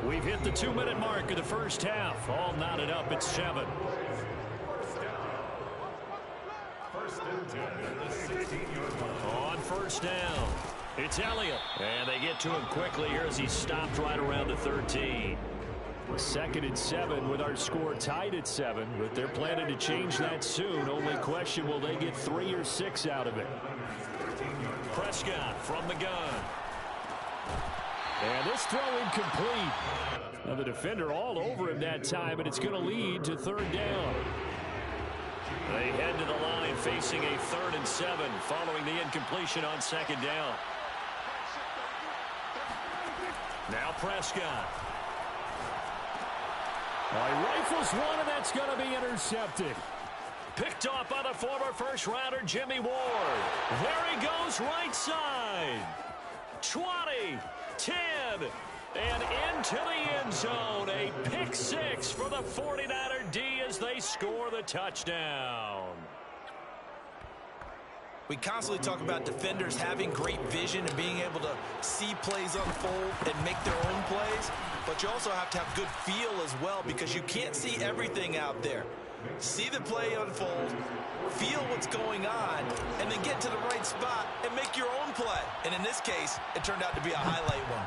We've hit the 2-minute mark of the first half. All knotted up at 7. First and 10 at the 16-yard line. On first down, it's Elliott. And they get to him quickly here as he's stopped right around the 13. Second and 7 with our score tied at 7, but they're planning to change that soon. Only question, will they get 3 or 6 out of it? Prescott from the gun. And this throw incomplete. Now the defender all over him that time, and it's going to lead to third down. They head to the line facing a 3rd and 7 following the incompletion on second down. Now Prescott. He rifles one, and that's going to be intercepted. Picked off by the former first-rounder Jimmy Ward. There he goes right side. 20, 10, and into the end zone. A pick 6 for the 49er D as they score the touchdown. We constantly talk about defenders having great vision and being able to see plays unfold and make their own plays, but you also have to have good feel as well because you can't see everything out there. See the play unfold, feel what's going on, and then get to the right spot and make your own play. And in this case, it turned out to be a highlight one.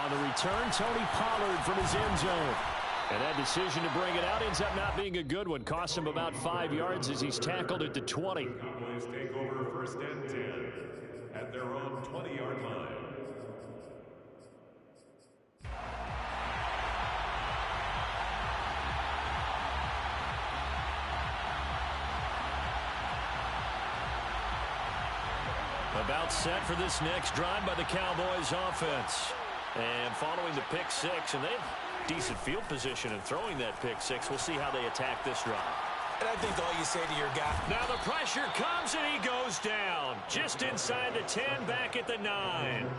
On the return, Tony Pollard from his end zone. And that decision to bring it out ends up not being a good one. Costs him about 5 yards as he's tackled at the 20. Cowboys take over first and 10 at their own 20-yard line. About set for this next drive by the Cowboys offense. And following the pick 6, and they have decent field position in throwing that pick 6. We'll see how they attack this drive. And I think all you say to your guy. Now the pressure comes and he goes down. Just inside the 10, back at the 9.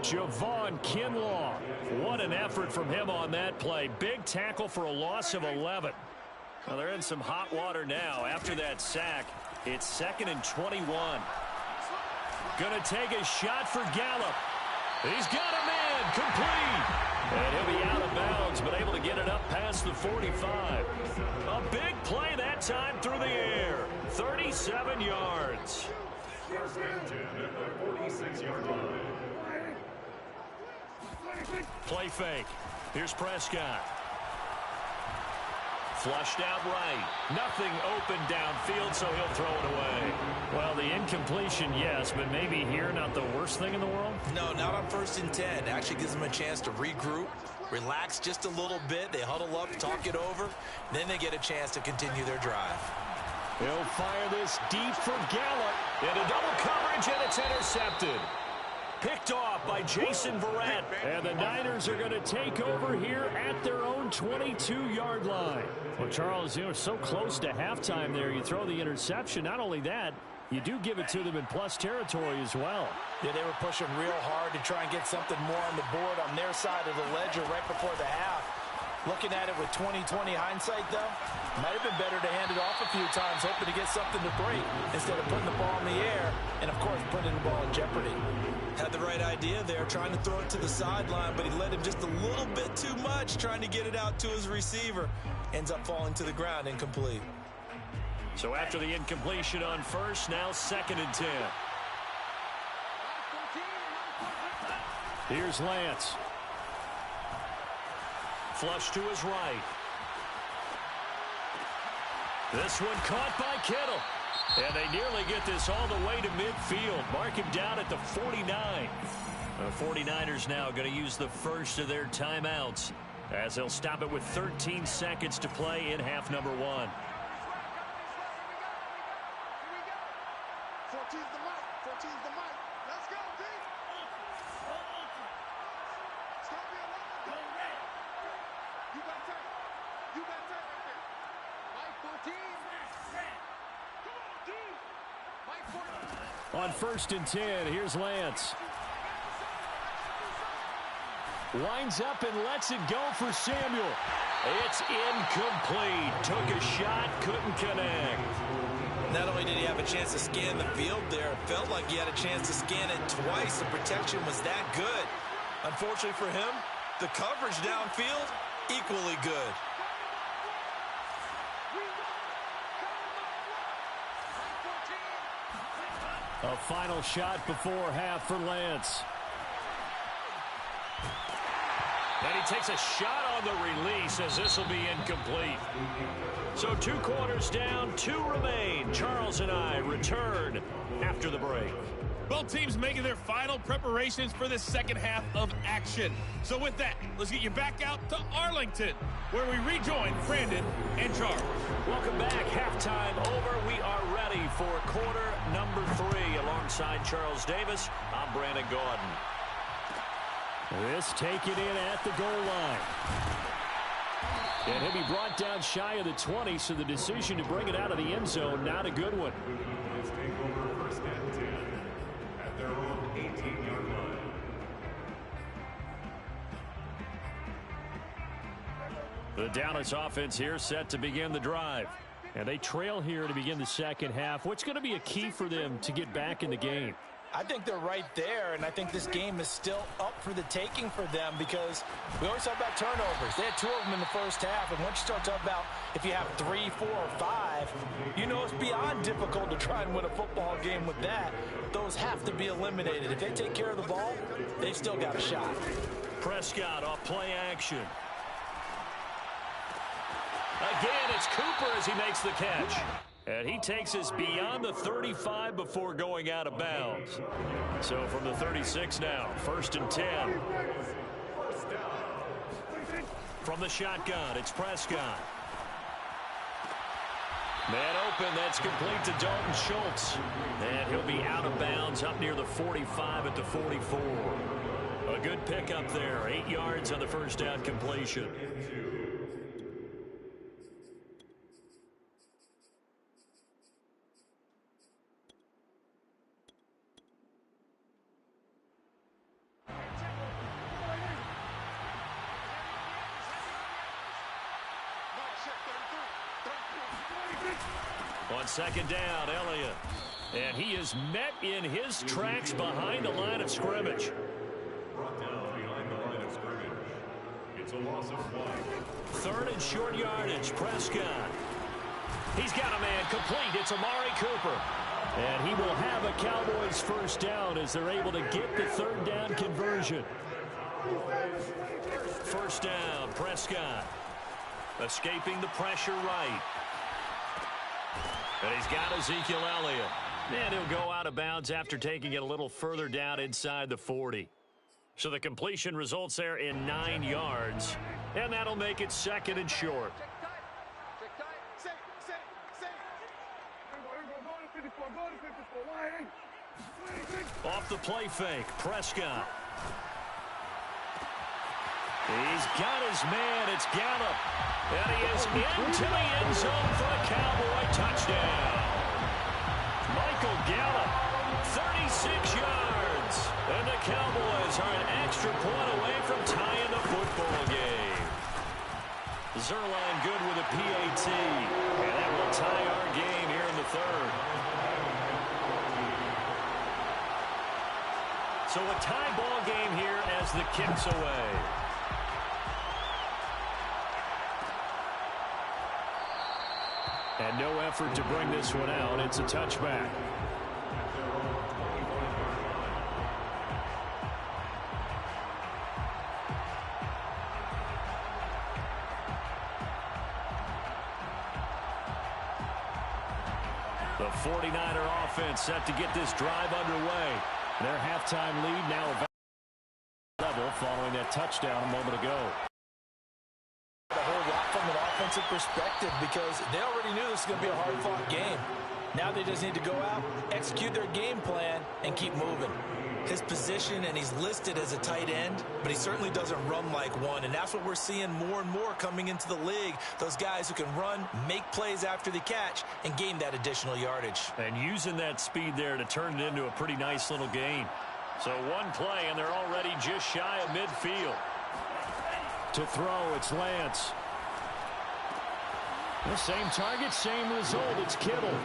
Javon Kinlaw. What an effort from him on that play. Big tackle for a loss of 11. Well, they're in some hot water now. After that sack, it's 2nd and 21. Gonna take a shot for Gallup. He's got him in, complete. And he'll be out of bounds, but able to get it up past the 45. A big play that time through the air. 37 yards. First and 10 at the 46-yard line. Play fake. Here's Prescott. Flushed out right. Nothing open downfield, so he'll throw it away. Well, the incompletion, yes, but maybe here not the worst thing in the world? No, not on first and 10. It actually gives them a chance to regroup, relax just a little bit. They huddle up, talk it over. Then they get a chance to continue their drive. He'll fire this deep for Gallup. Into double coverage, and it's intercepted. Picked off by Jason Verrett. And the Niners are going to take over here at their own 22-yard line. Well, Charles, so close to halftime there. You throw the interception. Not only that, you do give it to them in plus territory as well. Yeah, they were pushing real hard to try and get something more on the board on their side of the ledger right before the half. Looking at it with 20/20 hindsight, though, might have been better to hand it off a few times, hoping to get something to break instead of putting the ball in the air and, of course, putting the ball in jeopardy. Had the right idea there, trying to throw it to the sideline, but he led him just a little bit too much, trying to get it out to his receiver. Ends up falling to the ground, incomplete. So after the incompletion on first, now 2nd and 10. Here's Lance. Flush to his right. This one caught by Kittle. And they nearly get this all the way to midfield. Mark him down at the 49. The 49ers now going to use the first of their timeouts as they'll stop it with 13 seconds to play in half number 1. 14's the mic. 14's the mic. Let's go, D. Stop being loud. You got time. You got time right there. Mike 14. Come on, D. Mike 14. On 1st and 10, here's Lance. Winds up and lets it go for Samuel. It's incomplete. Took a shot, couldn't connect. Not only did he have a chance to scan the field there, it felt like he had a chance to scan it twice. The protection was that good. Unfortunately for him, the coverage downfield, equally good. A final shot before half for Lance. And he takes a shot on the release as this will be incomplete. So 2 quarters down, 2 remain. Charles and I return after the break. Both teams making their final preparations for the second half of action. So with that, let's get you back out to Arlington, where we rejoin Brandon and Charles. Welcome back. Halftime over. We are ready for quarter number 3. Alongside Charles Davis, I'm Brandon Gaudin. This taken in at the goal line. And he'll be brought down shy of the 20, so the decision to bring it out of the end zone, not a good one. Let's take over 1st and 10 at their own 18-yard line. The Dallas offense here set to begin the drive. And they trail here to begin the second half. What's going to be a key for them to get back in the game? I think they're right there, and I think this game is still up for the taking for them because we always talk about turnovers. They had 2 of them in the first half, and once you start talking about if you have 3, 4, or 5, you know it's beyond difficult to try and win a football game with that. Those have to be eliminated. If they take care of the ball, they've still got a shot. Prescott off play action. Again, it's Cooper as he makes the catch. And he takes us beyond the 35 before going out of bounds. So from the 36 now, 1st and 10. From the shotgun, it's Prescott. Man open, that's complete to Dalton Schultz. And he'll be out of bounds up near the 45 at the 44. A good pickup there, 8 yards on the first down completion. On 2nd down, Elliott. And he is met in his tracks behind the line of scrimmage. Brought down behind the line of scrimmage. It's a loss of 1. 3rd and short yardage, Prescott. He's got a man complete. It's Amari Cooper. And he will have a Cowboys first down as they're able to get the 3rd down conversion. 1st down, Prescott. Escaping the pressure right. And he's got Ezekiel Elliott. And he'll go out of bounds after taking it a little further down inside the 40. So the completion results there in 9 yards. And that'll make it 2nd and short. Check tight. Safe. Go to 54. Go to 54. Why? Off the play fake, Prescott. He's got his man. It's Gallup. And he is into the end zone for a Cowboy touchdown. Michael Gallup, 36 yards. And the Cowboys are an extra point away from tying the football game. Zerline good with a PAT. And that will tie our game here in the third. So a tie ball game here as the kick's away. And no effort to bring this one out. It's a touchback. The 49er offense set to get this drive underway. Their halftime lead now level following that touchdown a moment ago. A whole lot from an offensive perspective because they already knew this was going to be a hard-fought game. Now they just need to go out, execute their game plan, and keep moving. His position, and he's listed as a tight end, but he certainly doesn't run like one, and that's what we're seeing more and more coming into the league. Those guys who can run, make plays after the catch, and gain that additional yardage. And using that speed there to turn it into a pretty nice little gain. So one play, and they're already just shy of midfield. To throw, it's Lance. The same target, same result. It's Kittle.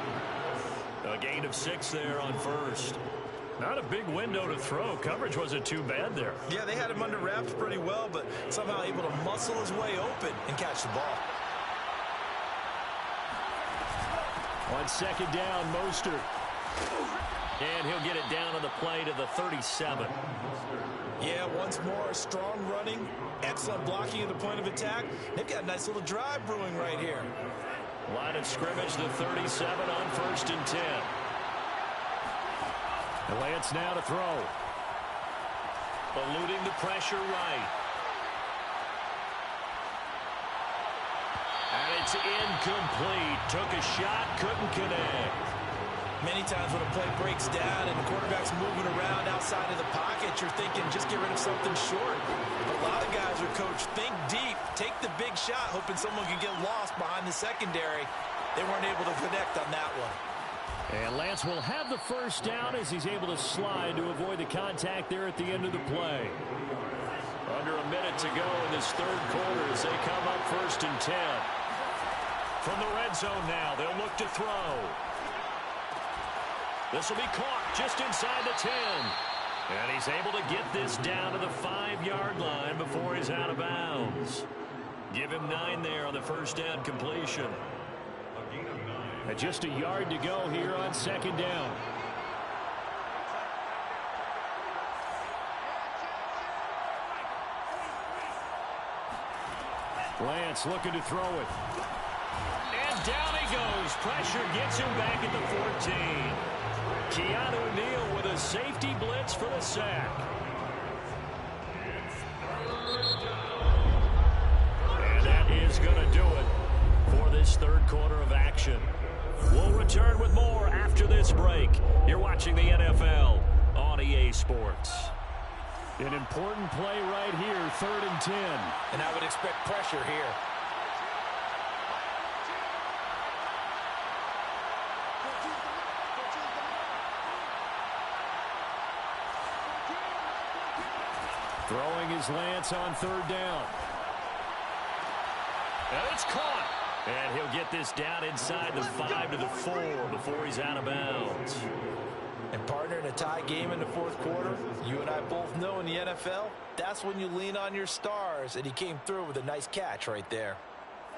A gain of 6 there on first. Not a big window to throw. Coverage wasn't too bad there. Yeah, they had him under wraps pretty well, but somehow able to muscle his way open and catch the ball. On second down, Mostert. And he'll get it down on the play to the 37. Yeah, once more, strong running, excellent blocking at the point of attack. They've got a nice little drive brewing right here. Line of scrimmage, the 37 on 1st and 10. Lance now to throw. Eluding the pressure right. And it's incomplete. Took a shot, couldn't connect. Many times when a play breaks down and the quarterback's moving around outside of the pocket, you're thinking just get rid of something short. But a lot of guys are coached, think deep, take the big shot, hoping someone can get lost behind the secondary. They weren't able to connect on that one. And Lance will have the first down as he's able to slide to avoid the contact there at the end of the play. Under a minute to go in this third quarter as they come up 1st and 10. From the red zone now, they'll look to throw. This will be caught just inside the 10. And he's able to get this down to the 5-yard line before he's out of bounds. Give him 9 there on the first down completion. And just a yard to go here on second down. Lance looking to throw it. And down he goes. Pressure gets him back at the 14. Keanu Neal with a safety blitz for the sack. And that is going to do it for this third quarter of action. We'll return with more after this break. You're watching the NFL on EA Sports. An important play right here, 3rd and 10. And I would expect pressure here. Throwing his Lance on 3rd down. And it's caught. And he'll get this down inside the 5 to the 4 before he's out of bounds. And partner, in a tie game in the fourth quarter, you and I both know in the NFL, that's when you lean on your stars, and he came through with a nice catch right there.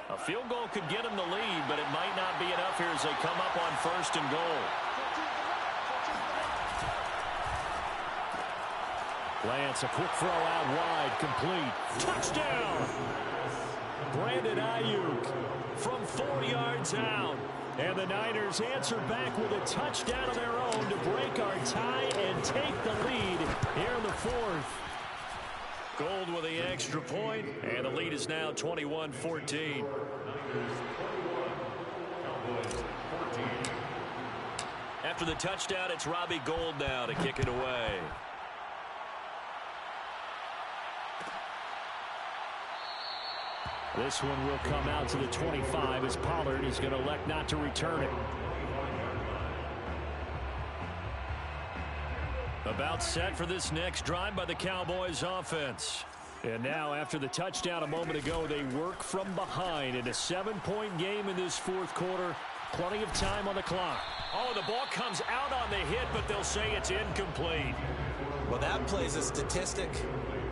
A field goal could get him the lead, but it might not be enough here as they come up on 1st and goal. Lance, a quick throw out wide, complete. Touchdown! Brandon Ayuk from 4 yards out. And the Niners answer back with a touchdown of their own to break our tie and take the lead here in the 4th. Gold with the extra point, and the lead is now 21-14. after the touchdown, it's Robbie Gould now to kick it away. This one will come out to the 25 as Pollard is going to elect not to return it. About set for this next drive by the Cowboys offense. And now after the touchdown a moment ago, they work from behind in a 7-point game in this fourth quarter. Plenty of time on the clock. Oh, the ball comes out on the hit, but they'll say it's incomplete. Well, that plays a statistic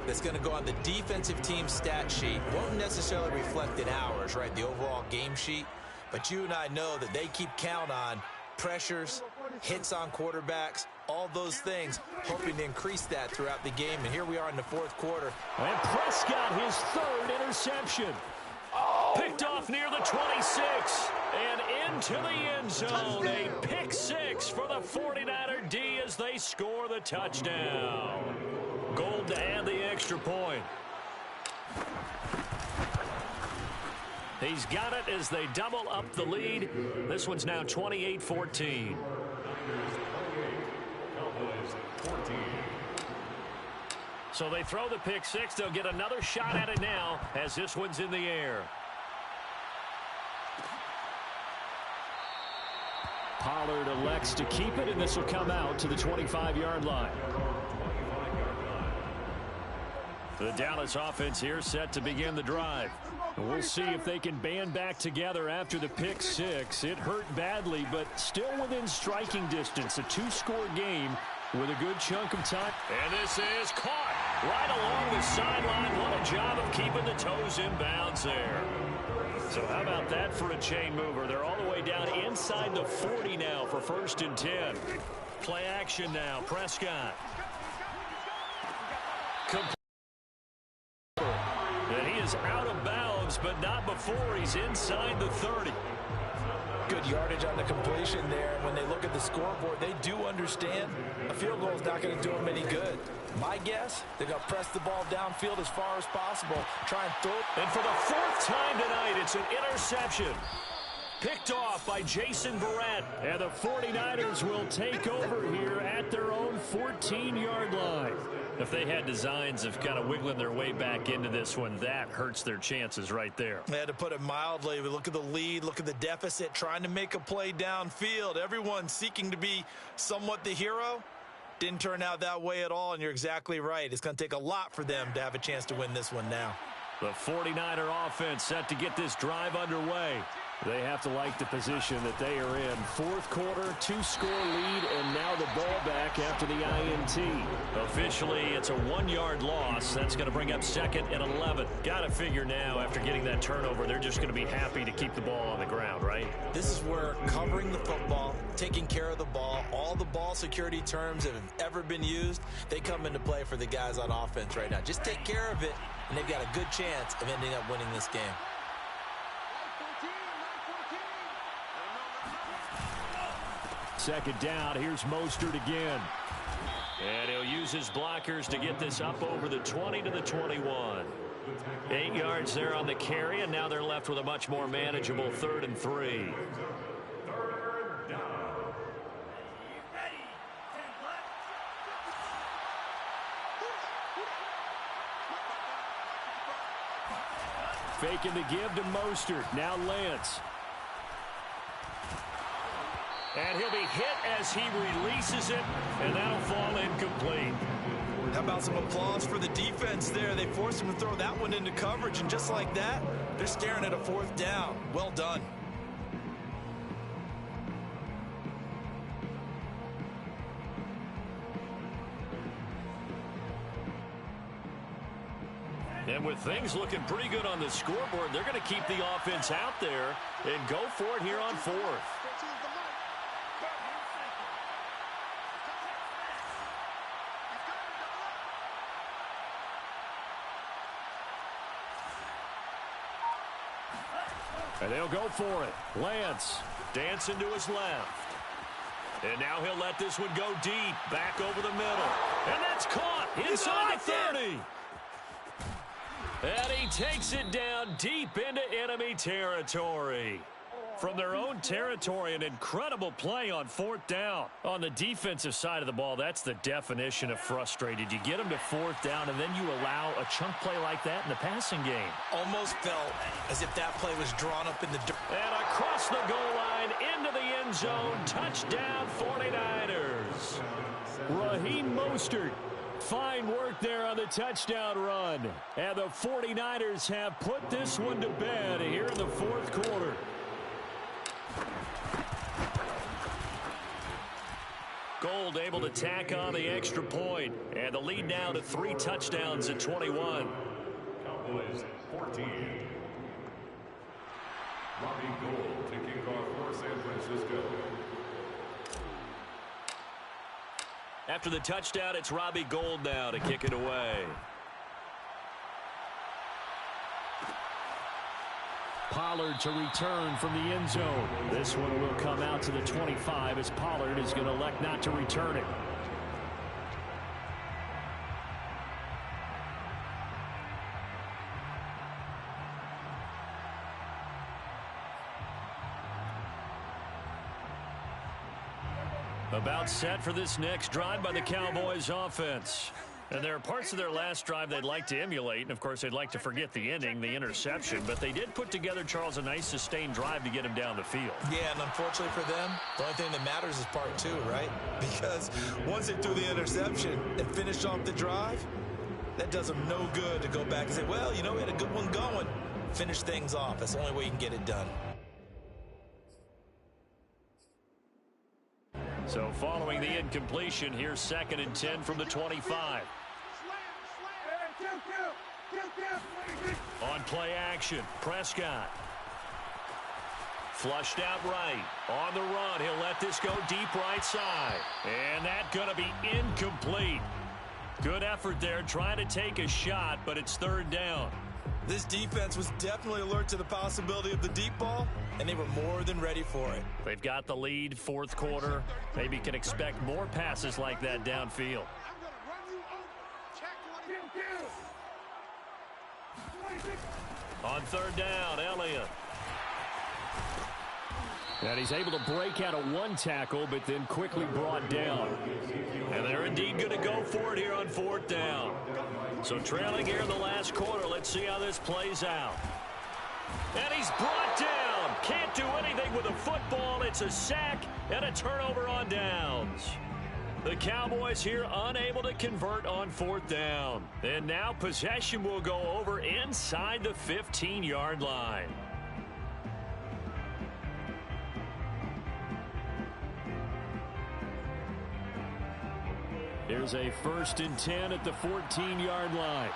that's going to go on the defensive team stat sheet. Won't necessarily reflect in ours, right, the overall game sheet. But you and I know that they keep count on pressures, hits on quarterbacks, all those things, hoping to increase that throughout the game. And here we are in the fourth quarter. And Prescott, his third interception. Picked off near the 26 and into the end zone. A pick six for the 49er D as they score the touchdown. Gould to add the extra point. He's got it as they double up the lead. This one's now 28-14. So they throw the pick six. They'll get another shot at it now as this one's in the air. Pollard elects to keep it, and this will come out to the 25-yard line. The Dallas offense here set to begin the drive. We'll see if they can band back together after the pick six. It hurt badly, but still within striking distance. A two-score game with a good chunk of time. And this is caught right along the sideline. What a job of keeping the toes in bounds there. So how about that for a chain mover? They're all the way down inside the 40 now for 1st and 10. Play action now. Prescott. And he is out of bounds, but not before he's inside the 30. Good yardage on the completion there. When they look at the scoreboard, they do understand a field goal is not going to do them any good. My guess, they're going to press the ball downfield as far as possible, try and throw it. And for the 4th time tonight, it's an interception. Picked off by Jason Verrett. And the 49ers will take over here at their own 14-yard line. If they had designs of kind of wiggling their way back into this one, that hurts their chances right there. They had to put it mildly. We look at the lead, look at the deficit, trying to make a play downfield. Everyone seeking to be somewhat the hero. Didn't turn out that way at all, and you're exactly right. It's going to take a lot for them to have a chance to win this one now. The 49er offense set to get this drive underway. They have to like the position that they are in. Fourth quarter, two-score lead, and now the ball back after the INT. Officially, it's a 1-yard loss. That's going to bring up 2nd and 11. Got to figure now, after getting that turnover, they're just going to be happy to keep the ball on the ground, right? This is where covering the football, taking care of the ball, all the ball security terms that have ever been used, they come into play for the guys on offense right now. Just take care of it, and they've got a good chance of ending up winning this game. Second down, here's Mostert again. And he'll use his blockers to get this up over the 20 to the 21. 8 yards there on the carry, and now they're left with a much more manageable 3rd and 3. Faking the give to Mostert. Now Lance. And he'll be hit as he releases it, and that'll fall incomplete. How about some applause for the defense there? They forced him to throw that one into coverage, and just like that, they're staring at a 4th down. Well done. And with things looking pretty good on the scoreboard, they're going to keep the offense out there and go for it here on 4th. And they'll go for it. Lance dancing to his left. And now he'll let this one go deep, back over the middle. And that's caught inside the 30. And he takes it down deep into enemy territory. From their own territory, an incredible play on 4th down. On the defensive side of the ball, that's the definition of frustrated. You get them to 4th down, and then you allow a chunk play like that in the passing game. Almost felt as if that play was drawn up in the dirt. And across the goal line, into the end zone, touchdown 49ers. Raheem Mostert. Fine work there on the touchdown run. And the 49ers have put this one to bed here in the 4th quarter. Gold able to tack on the extra point. And the lead now to 3 touchdowns at 21. Cowboys 14. Robbie Gould taking off for San Francisco. After the touchdown, it's Robbie Gould now to kick it away. Pollard to return from the end zone. This one will come out to the 25 as Pollard is going to elect not to return it. About set for this next drive by the Cowboys offense. And there are parts of their last drive they'd like to emulate. And, of course, they'd like to forget the ending, the interception. But they did put together, Charles, a nice sustained drive to get him down the field. Yeah, and unfortunately for them, the only thing that matters is part 2, right? Because once they threw the interception and finished off the drive, that does them no good to go back and say, well, you know, we had a good one going. Finish things off. That's the only way you can get it done. So following the incompletion, here's 2nd and 10 from the 25. On play action, Prescott. Flushed out right. On the run, he'll let this go deep right side. And that's going to be incomplete. Good effort there, trying to take a shot, but it's 3rd down. This defense was definitely alert to the possibility of the deep ball, and they were more than ready for it. They've got the lead, 4th quarter. Maybe can expect more passes like that downfield. On 3rd down, Elliott. And he's able to break out of one tackle, but then quickly brought down. And they're indeed going to go for it here on 4th down. So trailing here in the last quarter. Let's see how this plays out. And he's brought down. Can't do anything with a football. It's a sack and a turnover on downs. The Cowboys here unable to convert on 4th down. And now possession will go over inside the 15-yard line. Here's a 1st and 10 at the 14-yard line.